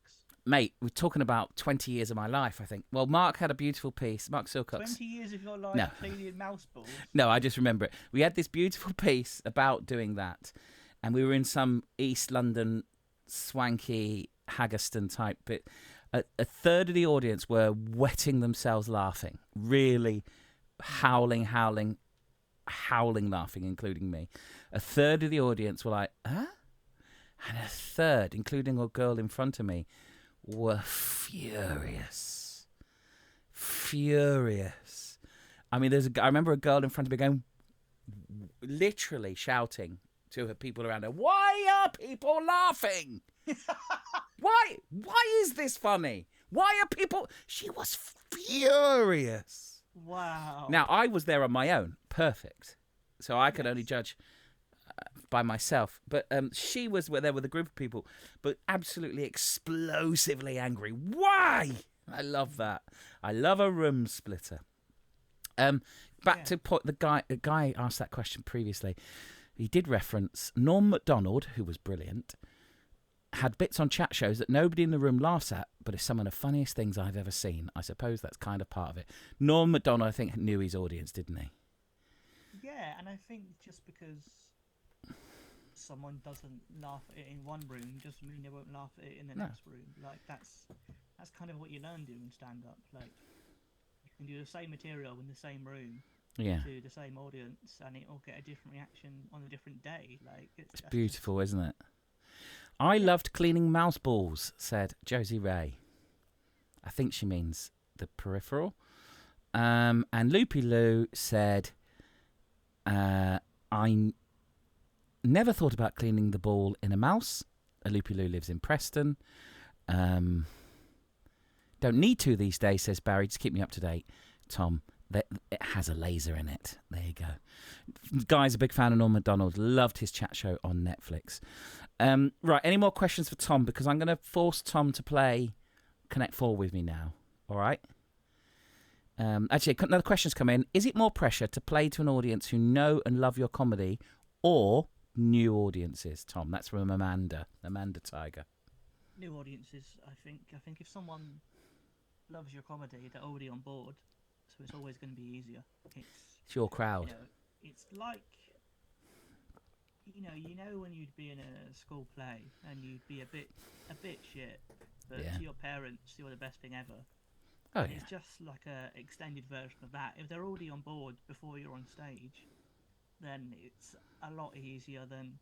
Mate, we're talking about 20 years of my life, I think. Well, Mark had a beautiful piece. Mark Silcox. 20 years of your life No. cleaning mouse balls. No, I just remember it. We had this beautiful piece about doing that, and we were in some East London swanky Haggerston type bit. A third of the audience were wetting themselves laughing, really howling, laughing, including me. A third of the audience were like, huh? And a third, including a girl in front of me, were furious. I mean, I remember a girl in front of me going, literally shouting to her people around her, "Why are people laughing? Why is this funny? Why are people..." She was furious. Wow. Now, I was there on my own. Perfect. So I could only judge by myself. But she was there with a group of people, but absolutely explosively angry. Why? I love that. I love a room splitter. Back to the guy asked that question previously. He did reference Norm Macdonald, who was brilliant, had bits on chat shows that nobody in the room laughs at, but it's some of the funniest things I've ever seen. I suppose that's kind of part of it. Norm Macdonald, I think, knew his audience, didn't he? Yeah, and I think just because someone doesn't laugh at it in one room doesn't mean they won't laugh at it in the next room. Like that's kind of what you learn doing stand-up. Like you can do the same material in the same room to the same audience, and it will get a different reaction on a different day. Like it's beautiful, isn't it? I loved cleaning mouse balls, said Josie Ray. I think she means the peripheral. And Loopy Lou said, I never thought about cleaning the ball in a mouse. Loopy Lou lives in Preston. Don't need to these days, says Barry. Just keep me up to date, Tom. It has a laser in it. There you go. Guy's a big fan of Norm Macdonald. Loved his chat show on Netflix. Right, any more questions for Tom? Because I'm going to force Tom to play Connect 4 with me now. All right? Actually, another question's come in. Is it more pressure to play to an audience who know and love your comedy or new audiences, Tom? That's from Amanda Tiger. New audiences, I think. I think if someone loves your comedy, they're already on board, so it's always going to be easier. It's your crowd. It's like, you know when you'd be in a school play and you'd be a bit shit, but to your parents you're the best thing ever. Oh, yeah. It's just like a extended version of that. If they're already on board before you're on stage, then it's a lot easier than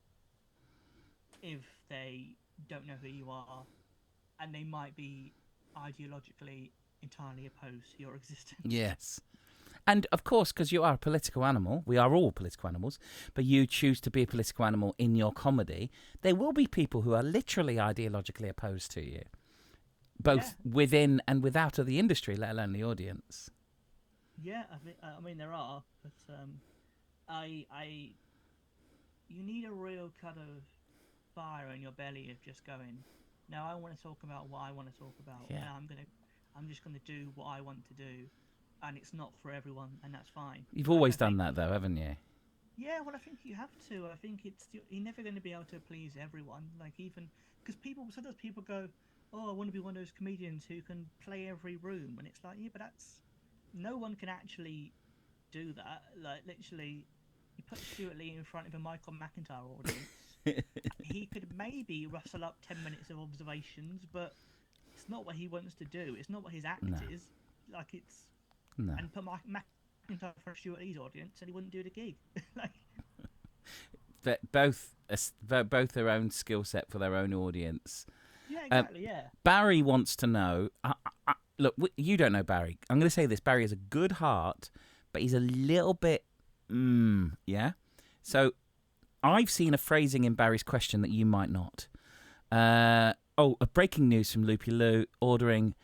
if they don't know who you are and they might be ideologically entirely opposed to your existence. Yes. And, of course, because you are a political animal, we are all political animals, but you choose to be a political animal in your comedy, there will be people who are literally ideologically opposed to you, both within and without of the industry, let alone the audience. Yeah, I mean there are, but you need a real kind of fire in your belly of just going, no, I want to talk about what I want to talk about, and I'm just gonna do what I want to do. And it's not for everyone, and that's fine. You've always done that, though, haven't you? Yeah, well, I think you have to. I think you're never going to be able to please everyone. Like, even because sometimes people go, "Oh, I want to be one of those comedians who can play every room," and it's like, yeah, but no one can actually do that. Like, literally, you put Stuart Lee in front of a Michael McIntyre audience, he could maybe rustle up 10 minutes of observations, but it's not what he wants to do. It's not what his act is. Like, it's. No. And put McIntyre for Stuart Lee's audience, and he wouldn't do the gig. But both their own skill set for their own audience. Yeah, exactly. Barry wants to know. Look, you don't know Barry. I'm going to say this: Barry has a good heart, but he's a little bit. Yeah. So, I've seen a phrasing in Barry's question that you might not. A breaking news from Loopy Lou ordering.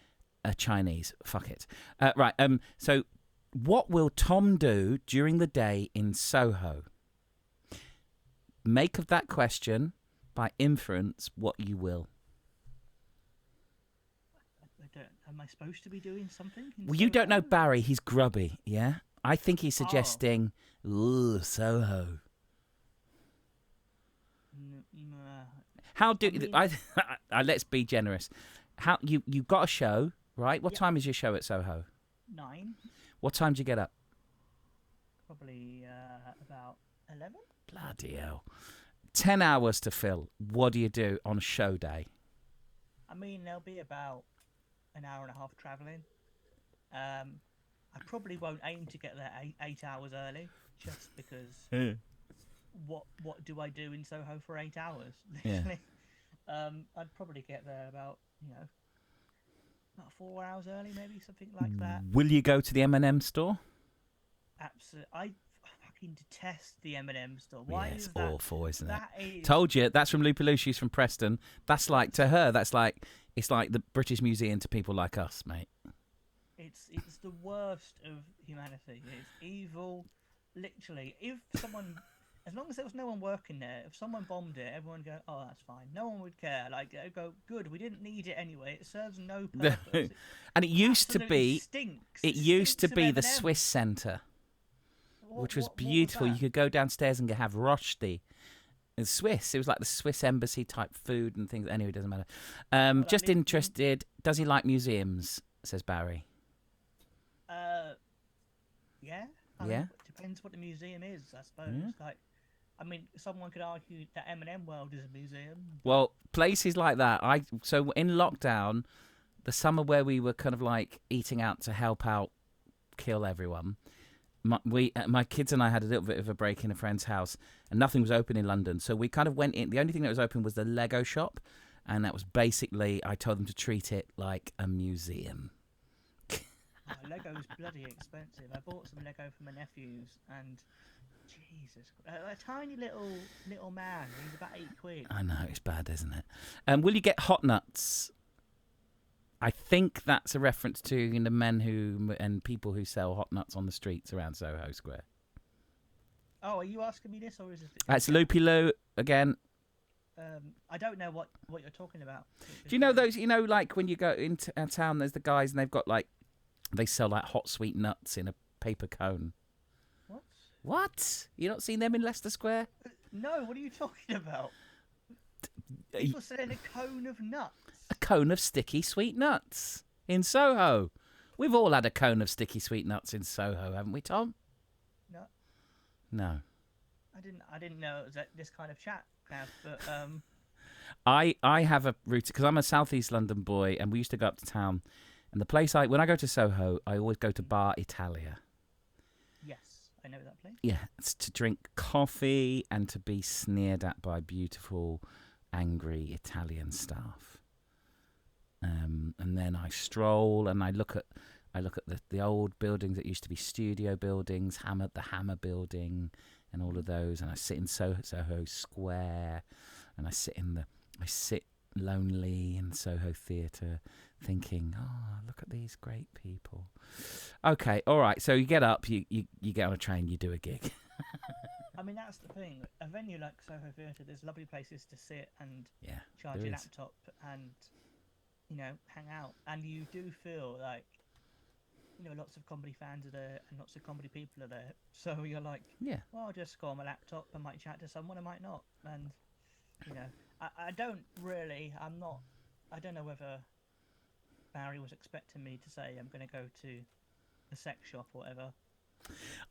Chinese. Fuck it. Right. So, what will Tom do during the day in Soho? Make of that question, by inference, what you will. am I supposed to be doing something? Well, you don't know Soho? Barry. He's grubby, yeah? I think he's Oh. suggesting, ooh, Soho. How do... let's be generous. How you got a show, right? What time is your show at Soho? 9. What time do you get up? Probably about 11. Bloody hell. 10 hours to fill. What do you do on show day? I mean, there'll be about an hour and a half travelling. I probably won't aim to get there 8 hours early, just because what do I do in Soho for 8 hours? Literally. Yeah. I'd probably get there about, about 4 hours early, maybe, something like that. Will you go to the M&M store? Absolutely. I fucking detest the M&M store. Why it's is that awful, isn't it? Is... Told you, that's from Lupa Lou. She's from Preston. That's like, to her, it's like the British Museum to people like us, mate. It's the worst of humanity. It's evil. Literally, if someone, as long as there was no one working there, if someone bombed it, everyone would go, oh, that's fine. No one would care. Like, they'd go, good, we didn't need it anyway. It serves no purpose. And it used to be, stinks. it used to be M&M. the Swiss Centre, which was beautiful. What You could go downstairs and have rosti. It's Swiss. It was like the Swiss embassy type food and things. Anyway, it doesn't matter. Just interested. Does he like museums? Says Barry. Yeah. I mean, it depends what the museum is, I suppose. Yeah. Like, I mean, someone could argue that M&M World is a museum. Well, places like that. So in lockdown, the summer where we were kind of like eating out to help out, kill everyone. My kids and I had a little bit of a break in a friend's house, and nothing was open in London. So we kind of went in. The only thing that was open was the Lego shop, and that was basically, I told them to treat it like a museum. Lego's bloody expensive. I bought some Lego for my nephews, and Jesus, a tiny little man. He's about £8. I know, it's bad, isn't it? Will you get hot nuts? I think that's a reference to the men and people who sell hot nuts on the streets around Soho Square. Oh, are you asking me this, or is it? That's Loopy Lou again. I don't know what you're talking about. Do you know those? Like when you go into a town, there's the guys, and they've got they sell like hot sweet nuts in a paper cone. What? You not seen them in Leicester Square? No. What are you talking about? People selling a cone of nuts. A cone of sticky sweet nuts in Soho. We've all had a cone of sticky sweet nuts in Soho, haven't we, Tom? No. I didn't know it was this kind of chat, but I have a route because I'm a Southeast London boy, and we used to go up to town. And the place when I go to Soho, I always go to Bar Italia. Yes, I know that place. Yeah, it's to drink coffee and to be sneered at by beautiful, angry Italian staff. And then I stroll and I look at the old buildings that used to be studio buildings, the Hammer Building, and all of those. And I sit in Soho Square, and I sit lonely in Soho Theatre, thinking, oh, look at these great people. Okay, all right. So you get up, you get on a train, you do a gig. I mean, that's the thing. A venue like Soho Theatre, there's lovely places to sit and charge your laptop and, hang out. And you do feel like, lots of comedy fans are there and lots of comedy people are there. So you're like, well, I'll just go on my laptop. I might chat to someone, I might not. And, I don't know whether Barry was expecting me to say I'm going to go to the sex shop or whatever.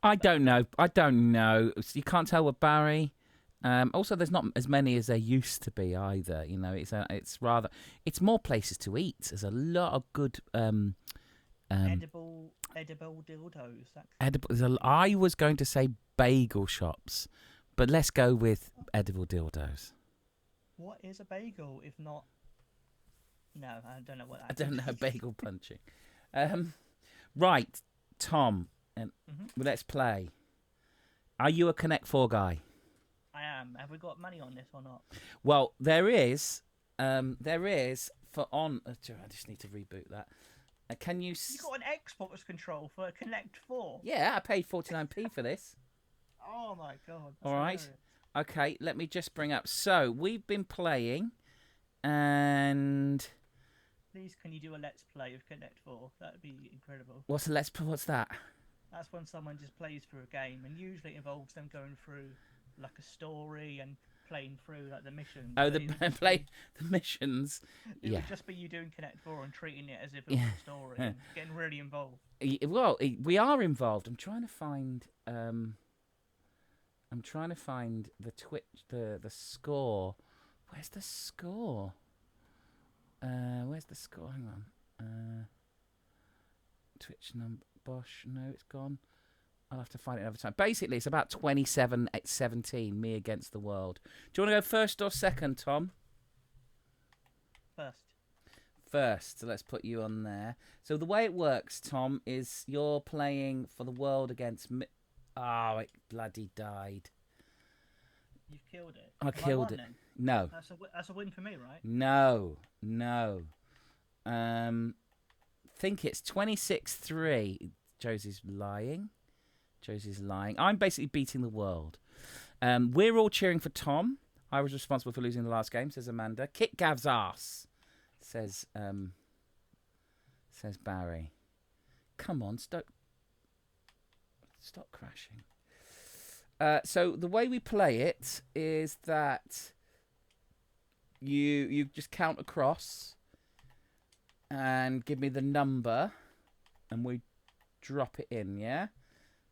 I don't know. You can't tell with Barry. Also, there's not as many as there used to be either. It's more places to eat. There's a lot of good edible dildos. I was going to say bagel shops, but let's go with edible dildos. What is a bagel if not? No, I don't know what that is. I don't know bagel punching. Right, Tom, let's play. Are you a Connect 4 guy? I am. Have we got money on this or not? Well, there is for on. I just need to reboot that. Can you? You got an Xbox control for a Connect 4? Yeah, I paid 49p for this. Oh my god! All right. Hilarious. Okay, let me just bring up. So we've been playing, and Please, can you do a Let's Play of Connect 4? That'd be incredible. What's that? That's when someone just plays through a game, and usually it involves them going through like a story and playing through like the missions. Oh, the missions. It Yeah. would just be you doing Connect 4 and treating it as if it was a story and getting really involved. Well, we are involved. I'm trying to find the Twitch the score. Where's the score? Where's the score? Hang on. Twitch number. Bosh. No, it's gone. I'll have to find it another time. Basically, it's about 27-17, me against the world. Do you want to go first or second, Tom? First. So let's put you on there. So the way it works, Tom, is you're playing for the world against me. Oh, it bloody died. You've killed it. I killed it. Then? No. That's a win for me, right? No. Think it's 26-3. Josie's lying. I'm basically beating the world. We're all cheering for Tom. I was responsible for losing the last game, says Amanda. Kick Gav's ass, says Barry. Come on, stop crashing. So the way we play it is that you just count across and give me the number, and we drop it in, yeah?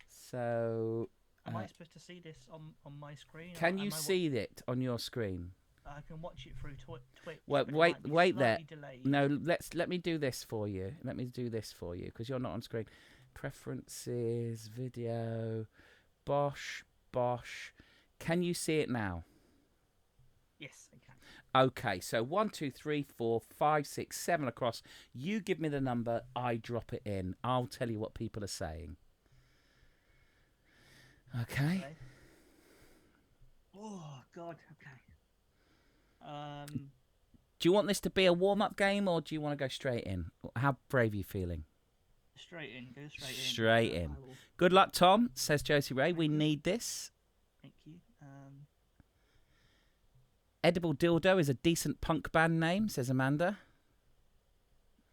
So... Am I supposed to see this on my screen? Can you see it on your screen? I can watch it through Twitch. Well, wait there. Delayed. No, let me do this for you. Because you're not on screen. Preferences, video, Bosh. Can you see it now? Yes, I can. Okay, so 1, 2, 3, 4, 5, 6, 7 across. You give me the number, I drop it in. I'll tell you what people are saying. Okay. Oh God. Okay. Do you want this to be a warm-up game, or do you want to go straight in? How brave are you feeling? Straight in. Go straight in. Straight in. Good luck, Tom, says Josie Ray. We need this. Thank you. Edible Dildo is a decent punk band name, says Amanda.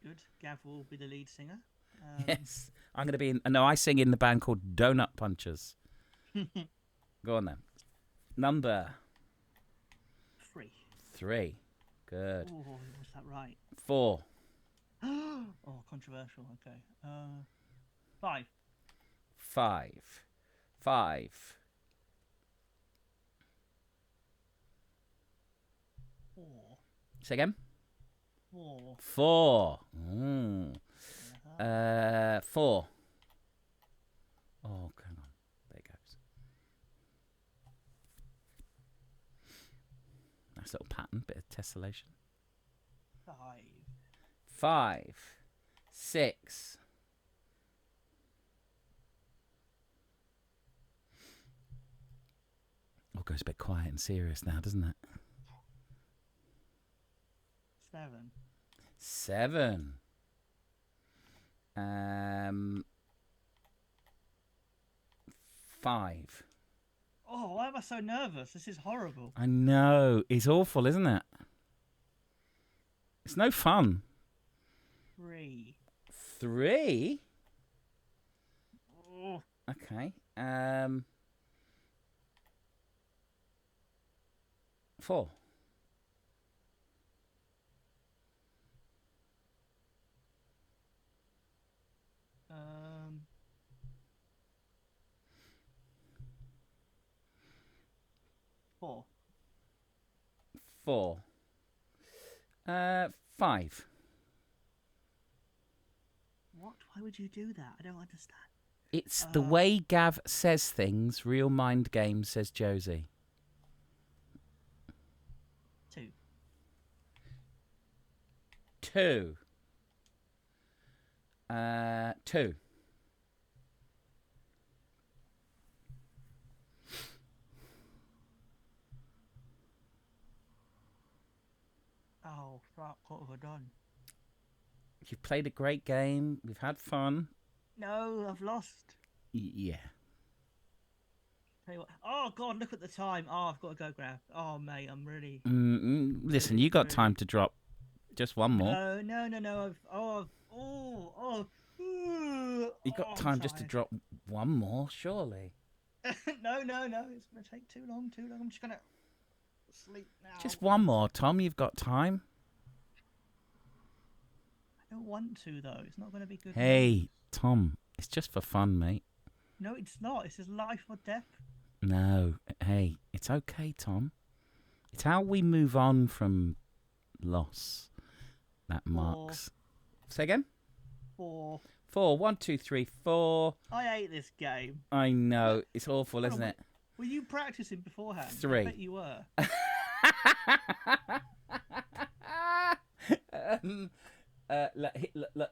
Good. Gav will be the lead singer. Yes. I'm going to be in... No, I sing in the band called Donut Punchers. Go on then. Number... 3. Good. Oh, was that right? 4. Oh, controversial. Okay. 5. 5. 4. Say again? 4. 4. 4. Oh, hang on. There it goes. Nice little pattern, bit of tessellation. 5. 6. Oh, goes a bit quiet and serious now, doesn't it? 7. 5. Oh, why am I so nervous? This is horrible. I know. It's awful, isn't it? It's no fun. 3. 3? Oh. Okay. 4. 4. 4. 5. What? Why would you do that? I don't understand. It's the way Gav says things. Real mind game, says Josie. 2. 2. 2. Oh, fuck, what have I done? You've played a great game. We've had fun. No, I've lost. Yeah. Tell you what. Oh, God, look at the time. Oh, I've got to go grab. Oh, mate, I'm really... Listen, you got time to drop Just one more. No. You've got I'm time just to tired. drop one more, surely. No. It's gonna take too long. I'm just gonna sleep now. Just one more, Tom. You've got time. I don't want to though. It's not gonna be good. Hey, News. Tom. It's just for fun, mate. No, it's not. It's just life or death. No. Hey, it's okay, Tom. It's how we move on from loss that marks. Say again? 4. 4. 1, 2, 3, 4. I hate this game. I know. It's awful, isn't it? Were you practicing beforehand? 3. I bet you were.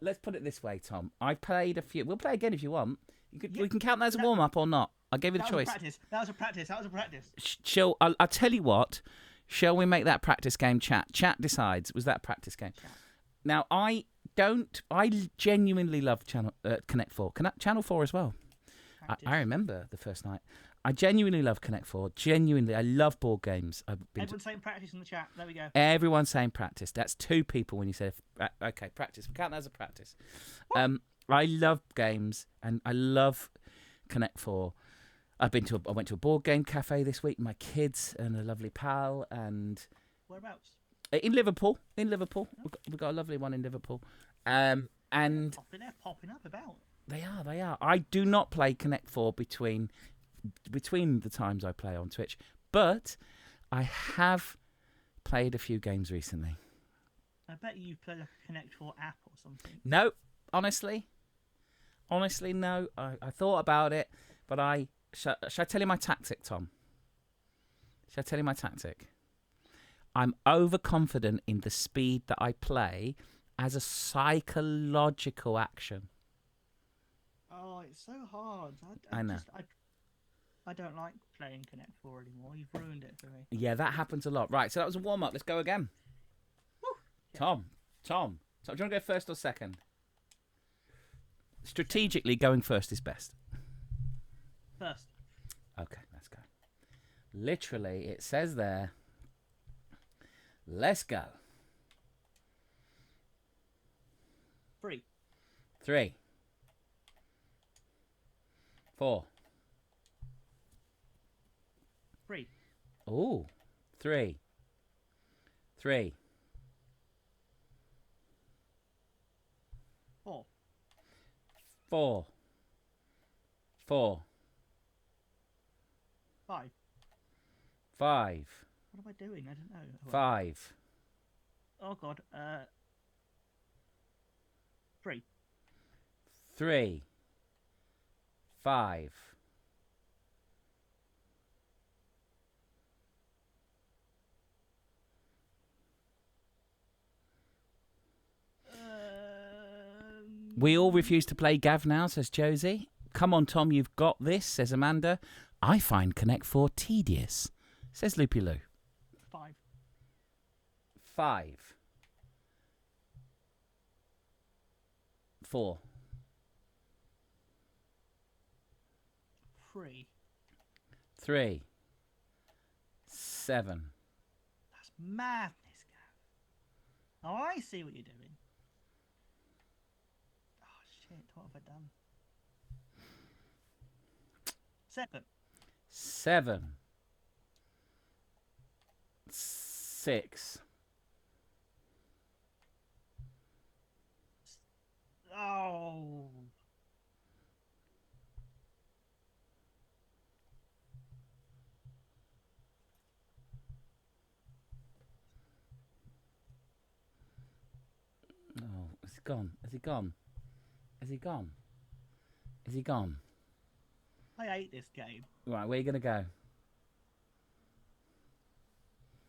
Let's put it this way, Tom. I played a few. We'll play again if you want. We can count that as a warm up or not. I gave you the choice. That was a practice. I'll tell you what. Shall we make that practice game chat? Chat decides. Was that a practice game? Chat. Now I genuinely love Connect 4. Channel 4 as well. I remember the first night. I genuinely love Connect 4. Genuinely, I love board games. Everyone's saying practice in the chat. There we go. Everyone's saying practice. That's 2 people when you say, okay, practice. We count that as a practice. I love games and I love Connect 4. I went to a board game cafe this week with my kids and a lovely pal. And whereabouts? In Liverpool. Oh. We've got a lovely one in Liverpool. And They're popping up about. They are. I do not play Connect 4 between the times I play on Twitch, but I have played a few games recently. I bet you've played a Connect 4 app or something. No, honestly, no. I thought about it, but shall I tell you my tactic, Tom? Shall I tell you my tactic? I'm overconfident in the speed that I play as a psychological action. Oh, it's so hard. I know. I don't like playing Connect 4 anymore. You've ruined it for me. Yeah, that happens a lot. Right, so that was a warm-up. Let's go again. Woo. Tom, do you want to go first or second? Strategically, going first is best. First. Okay, let's go. Literally, it says there, let's go. 3. 3. 4. 3. Ooh. 3. 3. 4. 4. 4. 5. 5. What am I doing? I don't know. 5. Oh God. 3. 3. 5. 'Cause We all refuse to play Gav now, says Josie. Come on, Tom, you've got this, says Amanda. I find Connect 4 tedious, says Loopy Loo. 5. 5. 4. 3. 3. 7. That's madness, Gav. Oh, I see what you're doing. Oh shit! What have I done? 7. 7. 6. Oh. 'Is he gone? I hate this game. Right, where are you going to go?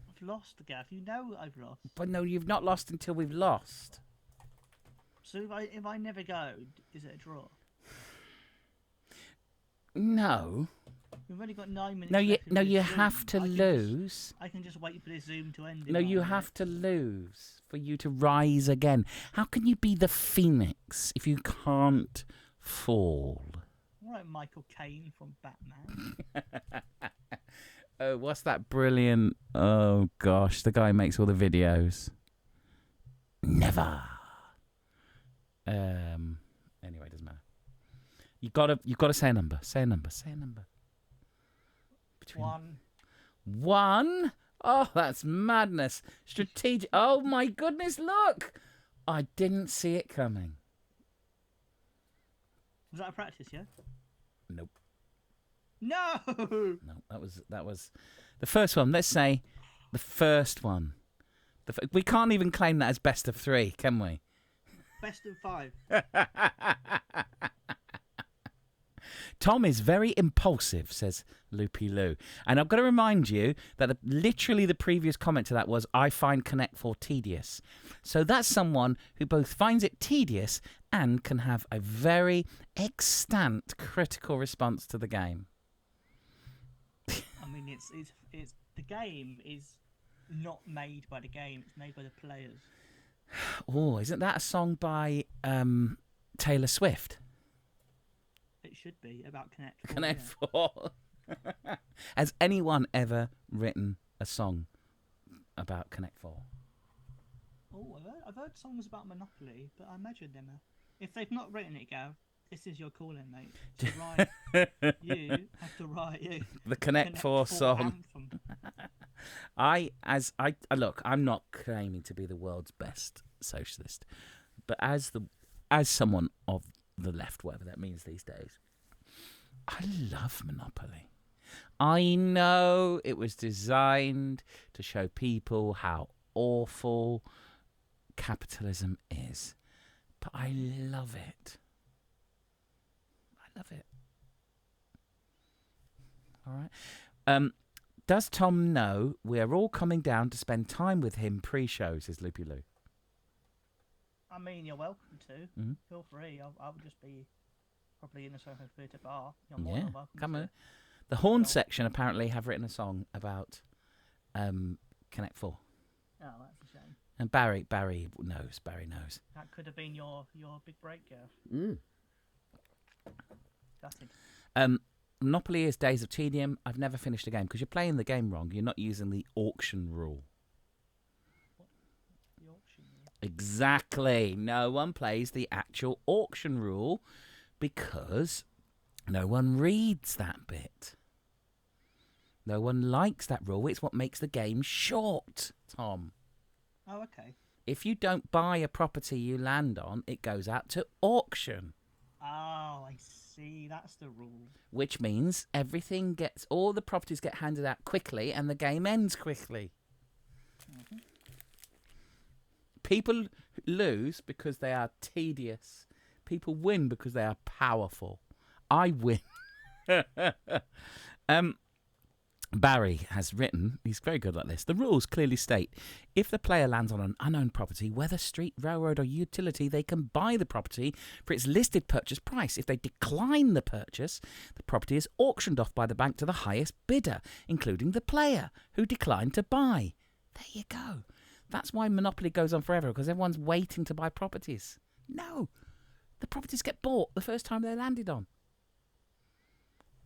I've lost, Gav. You know I've lost. But no, you've not lost until we've lost. So if I never go, is it a draw? No. We've only got 9 minutes. No, you have to lose. I can just wait for this Zoom to end. No, you have to lose for you to rise again. How can you be the phoenix if you can't fall? All right, Michael Caine from Batman. Oh, what's that brilliant? Oh gosh, the guy who makes all the videos. Never. Anyway, it doesn't matter. You gotta say a number. Say a number. One. One? Oh, that's madness. Strategic. Oh my goodness! Look, I didn't see it coming. Was that a practice? Yeah. Nope. No. No, that was the first one. Let's say the first one. We can't even claim that as best of three, can we? Best of 5. Tom is very impulsive, says Loopy Lou. And I'm going to remind you that literally the previous comment to that was, I find Connect 4 tedious. So that's someone who both finds it tedious and can have a very extant critical response to the game. I mean, it's the game is not made by the game; it's made by the players. Oh, isn't that a song by Taylor Swift? It should be about Connect 4. Connect 4. Has anyone ever written a song about Connect 4? Oh, I've heard songs about Monopoly, but I imagine them. If they've not written it, Gav, this is your calling, mate. To write, you have to write the Connect 4 song. Look, I'm not claiming to be the world's best socialist, but as someone of the left, whatever that means these days, I love Monopoly. I know it was designed to show people how awful capitalism is, but I love it. All right. Does Tom know we are all coming down to spend time with him pre-show, says Loopy Lou. I mean, you're welcome to. Mm-hmm. Feel free. I would just be probably in the Soho Theatre bar. You're more than welcome. Come on. The Horn section apparently have written a song about Connect 4. Oh, that's a shame. And Barry knows. That could have been your big break, Gav. Gutted. Monopoly is Days of Tedium. I've never finished a game because you're playing the game wrong. You're not using the auction rule. What? The auction rule? Exactly. No one plays the actual auction rule because no one reads that bit. No one likes that rule. It's what makes the game short, Tom. Oh, okay. If you don't buy a property you land on, it goes out to auction. Oh, I see. That's the rule. Which means all the properties get handed out quickly and the game ends quickly. Mm-hmm. People lose because they are tedious. People win because they are powerful. I win. Barry has written, he's very good like this, the rules clearly state, if the player lands on an unowned property, whether street, railroad or utility, they can buy the property for its listed purchase price. If they decline the purchase, the property is auctioned off by the bank to the highest bidder, including the player who declined to buy. There you go. That's why Monopoly goes on forever, because everyone's waiting to buy properties. No, the properties get bought the first time they're landed on.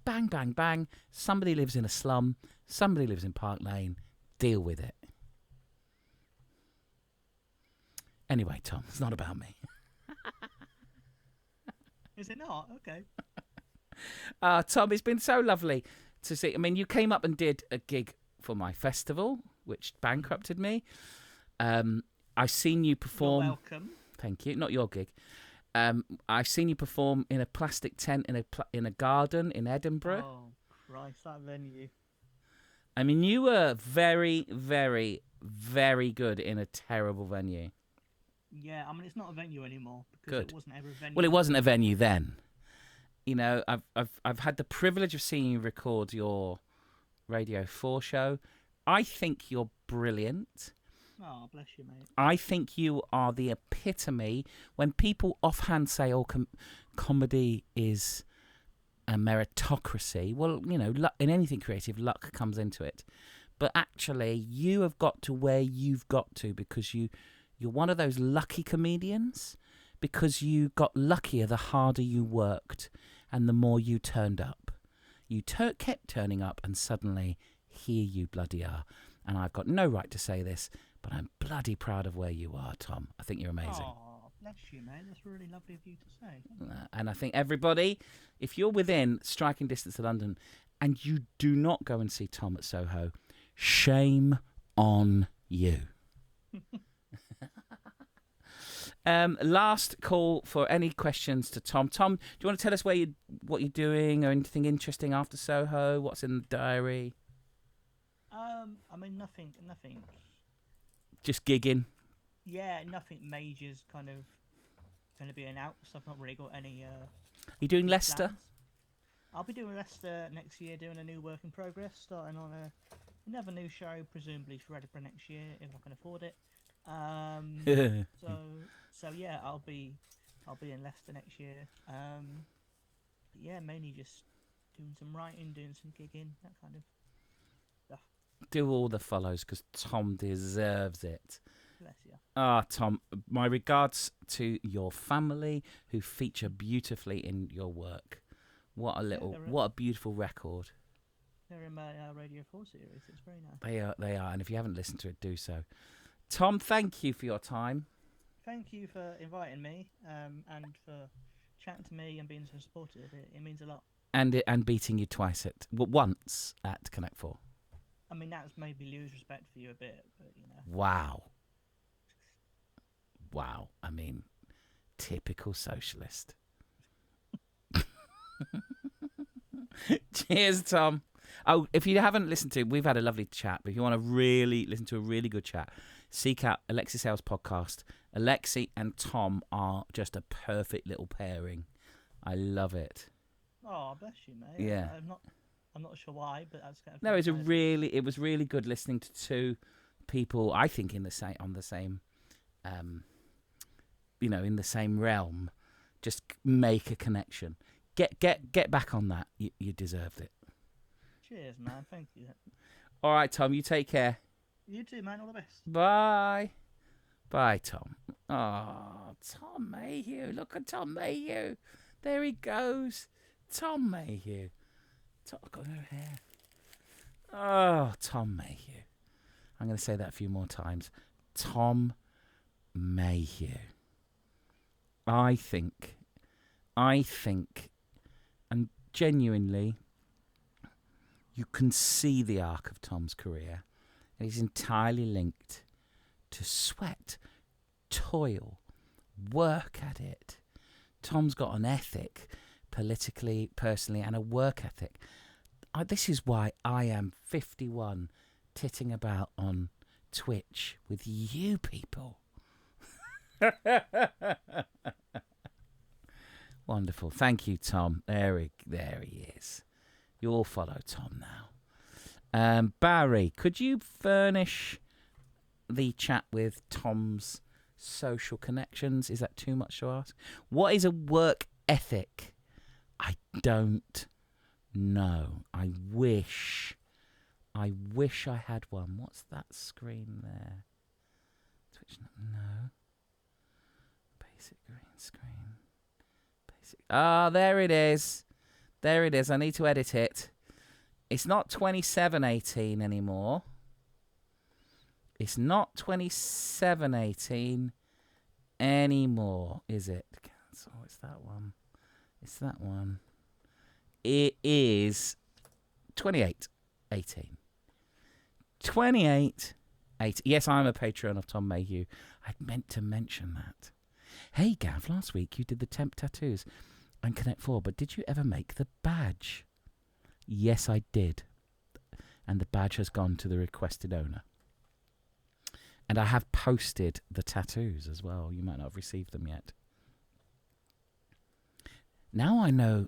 Bang, bang, bang. Somebody lives in a slum. Somebody lives in Park Lane. Deal with it. Anyway, Tom, it's not about me. Is it not? Okay. Tom, it's been so lovely to see. I mean, you came up and did a gig for my festival, which bankrupted me. I've seen you perform. You're welcome. Thank you. Not your gig. I've seen you perform in a plastic tent in a garden in Edinburgh. Oh, Christ, that venue. I mean, you were very, very, very good in a terrible venue. Yeah, I mean, it's not a venue anymore because Good. It wasn't ever a venue. Well, it wasn't a venue then. You know, I've had the privilege of seeing you record your Radio 4 show. I think you're brilliant. Oh, bless you, mate. I think you are the epitome. When people offhand say, oh, comedy is a meritocracy, well, you know, in anything creative, luck comes into it. But actually, you have got to where you've got to because you're one of those lucky comedians, because you got luckier the harder you worked and the more you turned up. You kept turning up and suddenly here you bloody are. And I've got no right to say this, but I'm bloody proud of where you are, Tom. I think you're amazing. Oh, bless you, mate. That's really lovely of you to say. And I think everybody, if you're within striking distance of London and you do not go and see Tom at Soho, shame on you. Last call for any questions to Tom. Tom, do you want to tell us what you're doing or anything interesting after Soho? What's in the diary? I mean, nothing. Just gigging. Yeah, nothing major's kind of going to be announced. I've not really got any. You doing Leicester? Plans. I'll be doing Leicester next year, doing a new work in progress, starting on another new show, presumably for Edinburgh next year if I can afford it. So yeah, I'll be in Leicester next year. But yeah, mainly just doing some writing, doing some gigging, that kind of stuff. Do all the follows because Tom deserves it. Bless you. Tom, my regards to your family who feature beautifully in your work. What a beautiful record. They're in my Radio 4 series. It's very nice. They are, and if you haven't listened to it, do so. Tom, thank you for your time. Thank you for inviting me, and for chatting to me and being so supportive. It means a lot. And beating you once at Connect 4. I mean, that's maybe lose respect for you a bit, but you know. Wow. I mean, typical socialist. Cheers, Tom. Oh, if you haven't listened to, we've had a lovely chat. But if you want to really listen to a really good chat, seek out Alexi Sales Podcast. Alexi and Tom are just a perfect little pairing. I love it. Oh, bless you, mate. Yeah. I'm not sure why, but that's kind of. No, it was really good listening to two people. I think in the same in the same realm. Just make a connection. Get back on that. You deserved it. Cheers, man. Thank you. All right, Tom. You take care. You too, man. All the best. Bye. Bye, Tom. Oh, Tom Mayhew. Look at Tom Mayhew. There he goes. Tom Mayhew. Got no hair. Oh, Tom Mayhew. I'm going to say that a few more times. Tom Mayhew. I think, and genuinely, you can see the arc of Tom's career. It is entirely linked to sweat, toil, work at it. Tom's got an ethic, politically, personally, and a work ethic. This is why I am 51, titting about on Twitch with you people. Wonderful. Thank you, Tom. There he is. You all follow Tom now. Barry, could you furnish the chat with Tom's social connections? Is that too much to ask? What is a work ethic? I don't know. I wish I had one. What's that screen there? Twitch? No. Basic green screen. There it is. There it is. I need to edit it. It's not 2718 anymore. It's not 2718 anymore, is it? Cancel. It's that one. It's that one. It is 2818. 2818. Yes, I'm a patron of Tom Mayhew. I'd meant to mention that. Hey, Gav, last week you did the temp tattoos and Connect 4, but did you ever make the badge? Yes, I did. And the badge has gone to the requested owner. And I have posted the tattoos as well. You might not have received them yet. Now I know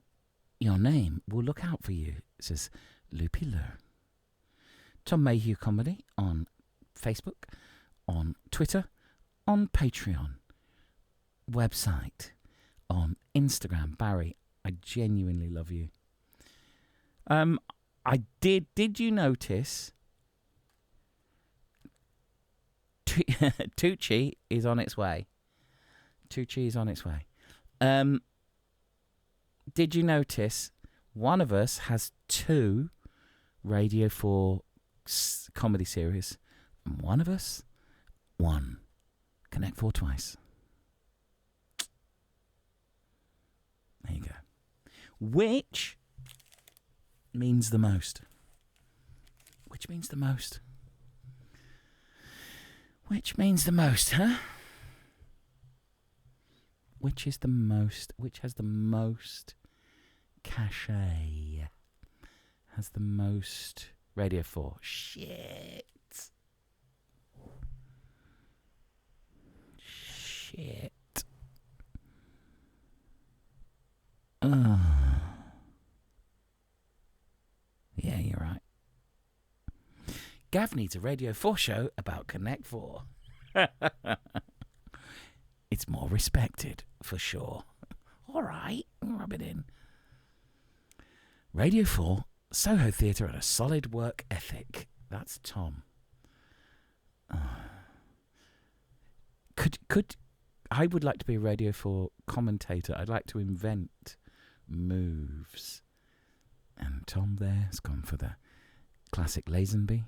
your name. We'll look out for you, says Loopy Lur. Tom Mayhew Comedy on Facebook, on Twitter, on Patreon, website, on Instagram. Barry, I genuinely love you. Did you notice Tucci is on its way? Tucci is on its way. Did you notice one of us has 2 Radio 4 comedy series and one of us 1. Connect 4 twice. There you go. Which means the most? Which means the most? Which means the most, huh? Which is the most? Which has the most cachet? Has the most Radio 4? Shit. Shit. Yeah, you're right. Gav needs a Radio 4 show about Connect 4. It's more respected, for sure. All right, rub it in. Radio 4, Soho Theatre and a solid work ethic. That's Tom. Could I would like to be a Radio 4 commentator. I'd like to invent moves. And Tom there has gone for the classic Lazenby.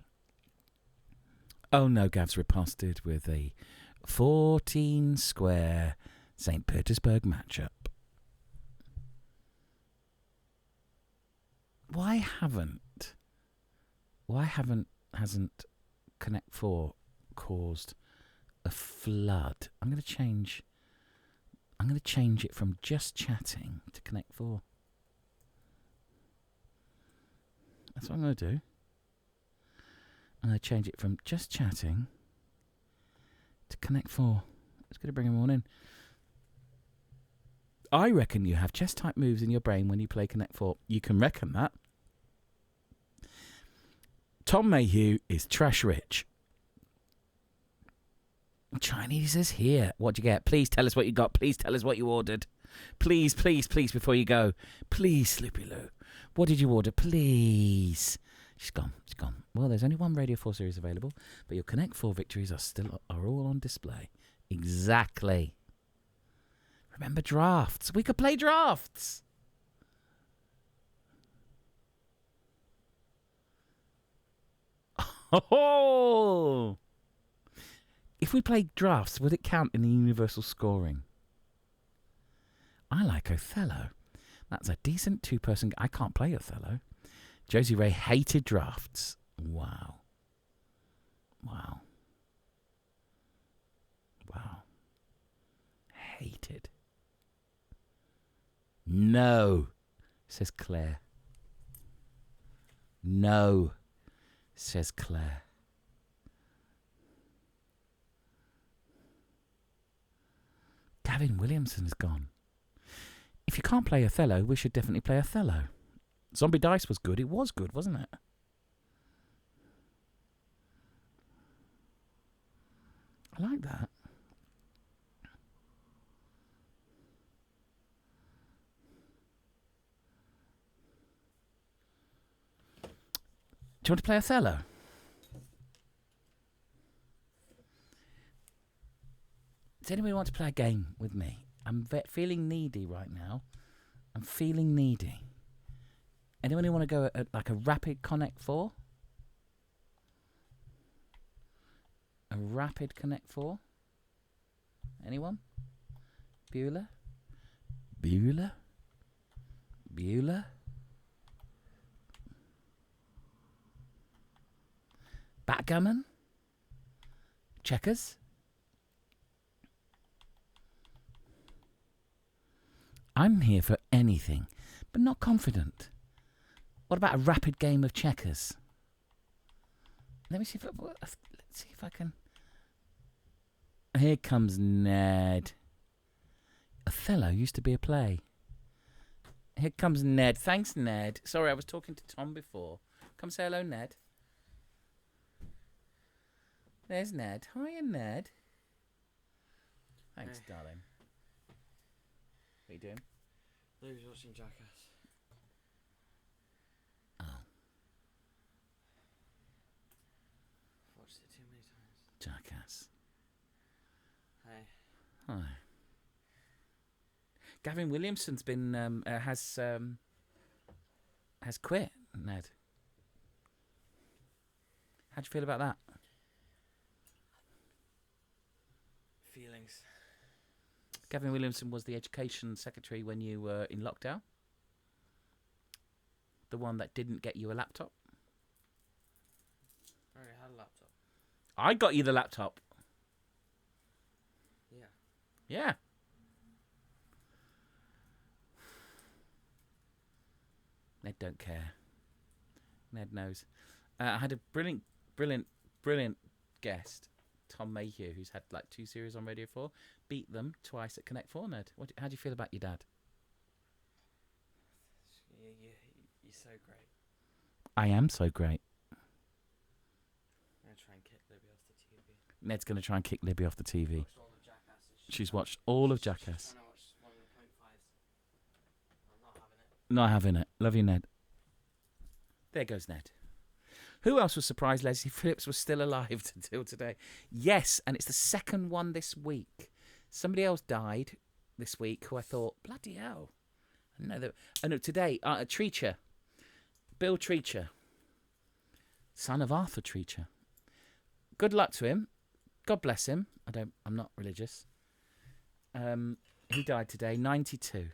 Oh no, Gav's riposted with a 14 square St. Petersburg matchup. Why hasn't Connect 4 caused a flood? I'm going to change it from just chatting to Connect 4. That's what I'm going to do. I'm going to change it from just chatting to Connect 4. It's going to bring them all in. I reckon you have chess-type moves in your brain when you play Connect 4. You can reckon that. Tom Mayhew is trash rich. Chinese is here. What'd you get? Please tell us what you got. Please tell us what you ordered. Please, please, please, before you go. Please, Sloopy Lou. What did you order? Please. She's gone. She's gone. Well, there's only one Radio 4 series available, but your Connect 4 victories are all on display. Exactly. Remember drafts. We could play drafts. Oh! If we played drafts, would it count in the universal scoring? I like Othello. That's a decent two-person... I can't play Othello. Josie Ray hated drafts. Wow. Wow. Wow. Hated. No, says Claire. No, says Claire. Gavin Williamson's gone. If you can't play Othello, we should definitely play Othello. Zombie Dice was good. It was good, wasn't it? I like that. Do you want to play Othello? Does anybody want to play a game with me? I'm feeling needy right now. I'm feeling needy. Anyone want to go at like a rapid Connect 4? A rapid Connect 4? Anyone? Bueller? Bueller? Bueller? Backgammon? Checkers? I'm here for anything, but not confident. What about a rapid game of checkers? Let's see if I can. Here comes Ned. Othello used to be a play. Here comes Ned. Thanks, Ned. Sorry, I was talking to Tom before. Come say hello, Ned. There's Ned. Hiya, Ned. Thanks, darling. What are you doing? Lou's watching Jackass. Oh. I've watched it too many times. Jackass. Hey. Hi. Gavin Williamson's been has quit, Ned. How'd you feel about that? feelings. Gavin Williamson was the education secretary when you were in lockdown. The one that didn't get you a laptop. I already had a laptop. I got you the laptop. Yeah. Yeah. Ned don't care. Ned knows. I had a brilliant guest, Tom Mayhew, who's had like 2 series on Radio 4. Beat them twice at Connect 4, Ned. How do you feel about your dad? You're so great. I am so great. I'm going to try and kick Libby off the TV. Ned's going to try and kick Libby off the TV. Watched all of Jackasses. She's watched all of She's Jackass. trying to watch one of the 0.5s. I'm not having it. Not having it. Love you, Ned. There goes Ned. Who else was surprised Leslie Phillips was still alive until today? Yes, and it's the second one this week. Somebody else died this week who I thought, bloody hell. No, today, Treacher. Bill Treacher. Son of Arthur Treacher. Good luck to him. God bless him. I'm not religious. He died today, 92.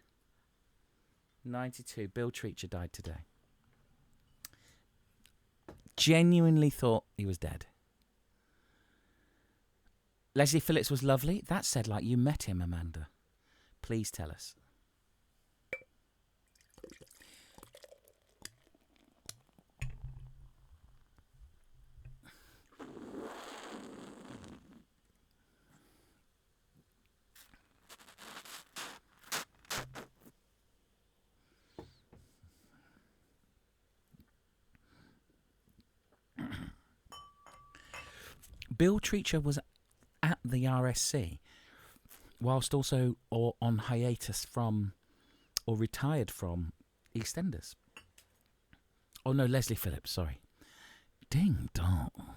92. Bill Treacher died today. Genuinely thought he was dead. Leslie Phillips was lovely. That said, like you met him, Amanda. Please tell us. Bill Treacher was at the RSC whilst also on hiatus from, or retired from, EastEnders. Oh no, Leslie Phillips, sorry. Ding dong.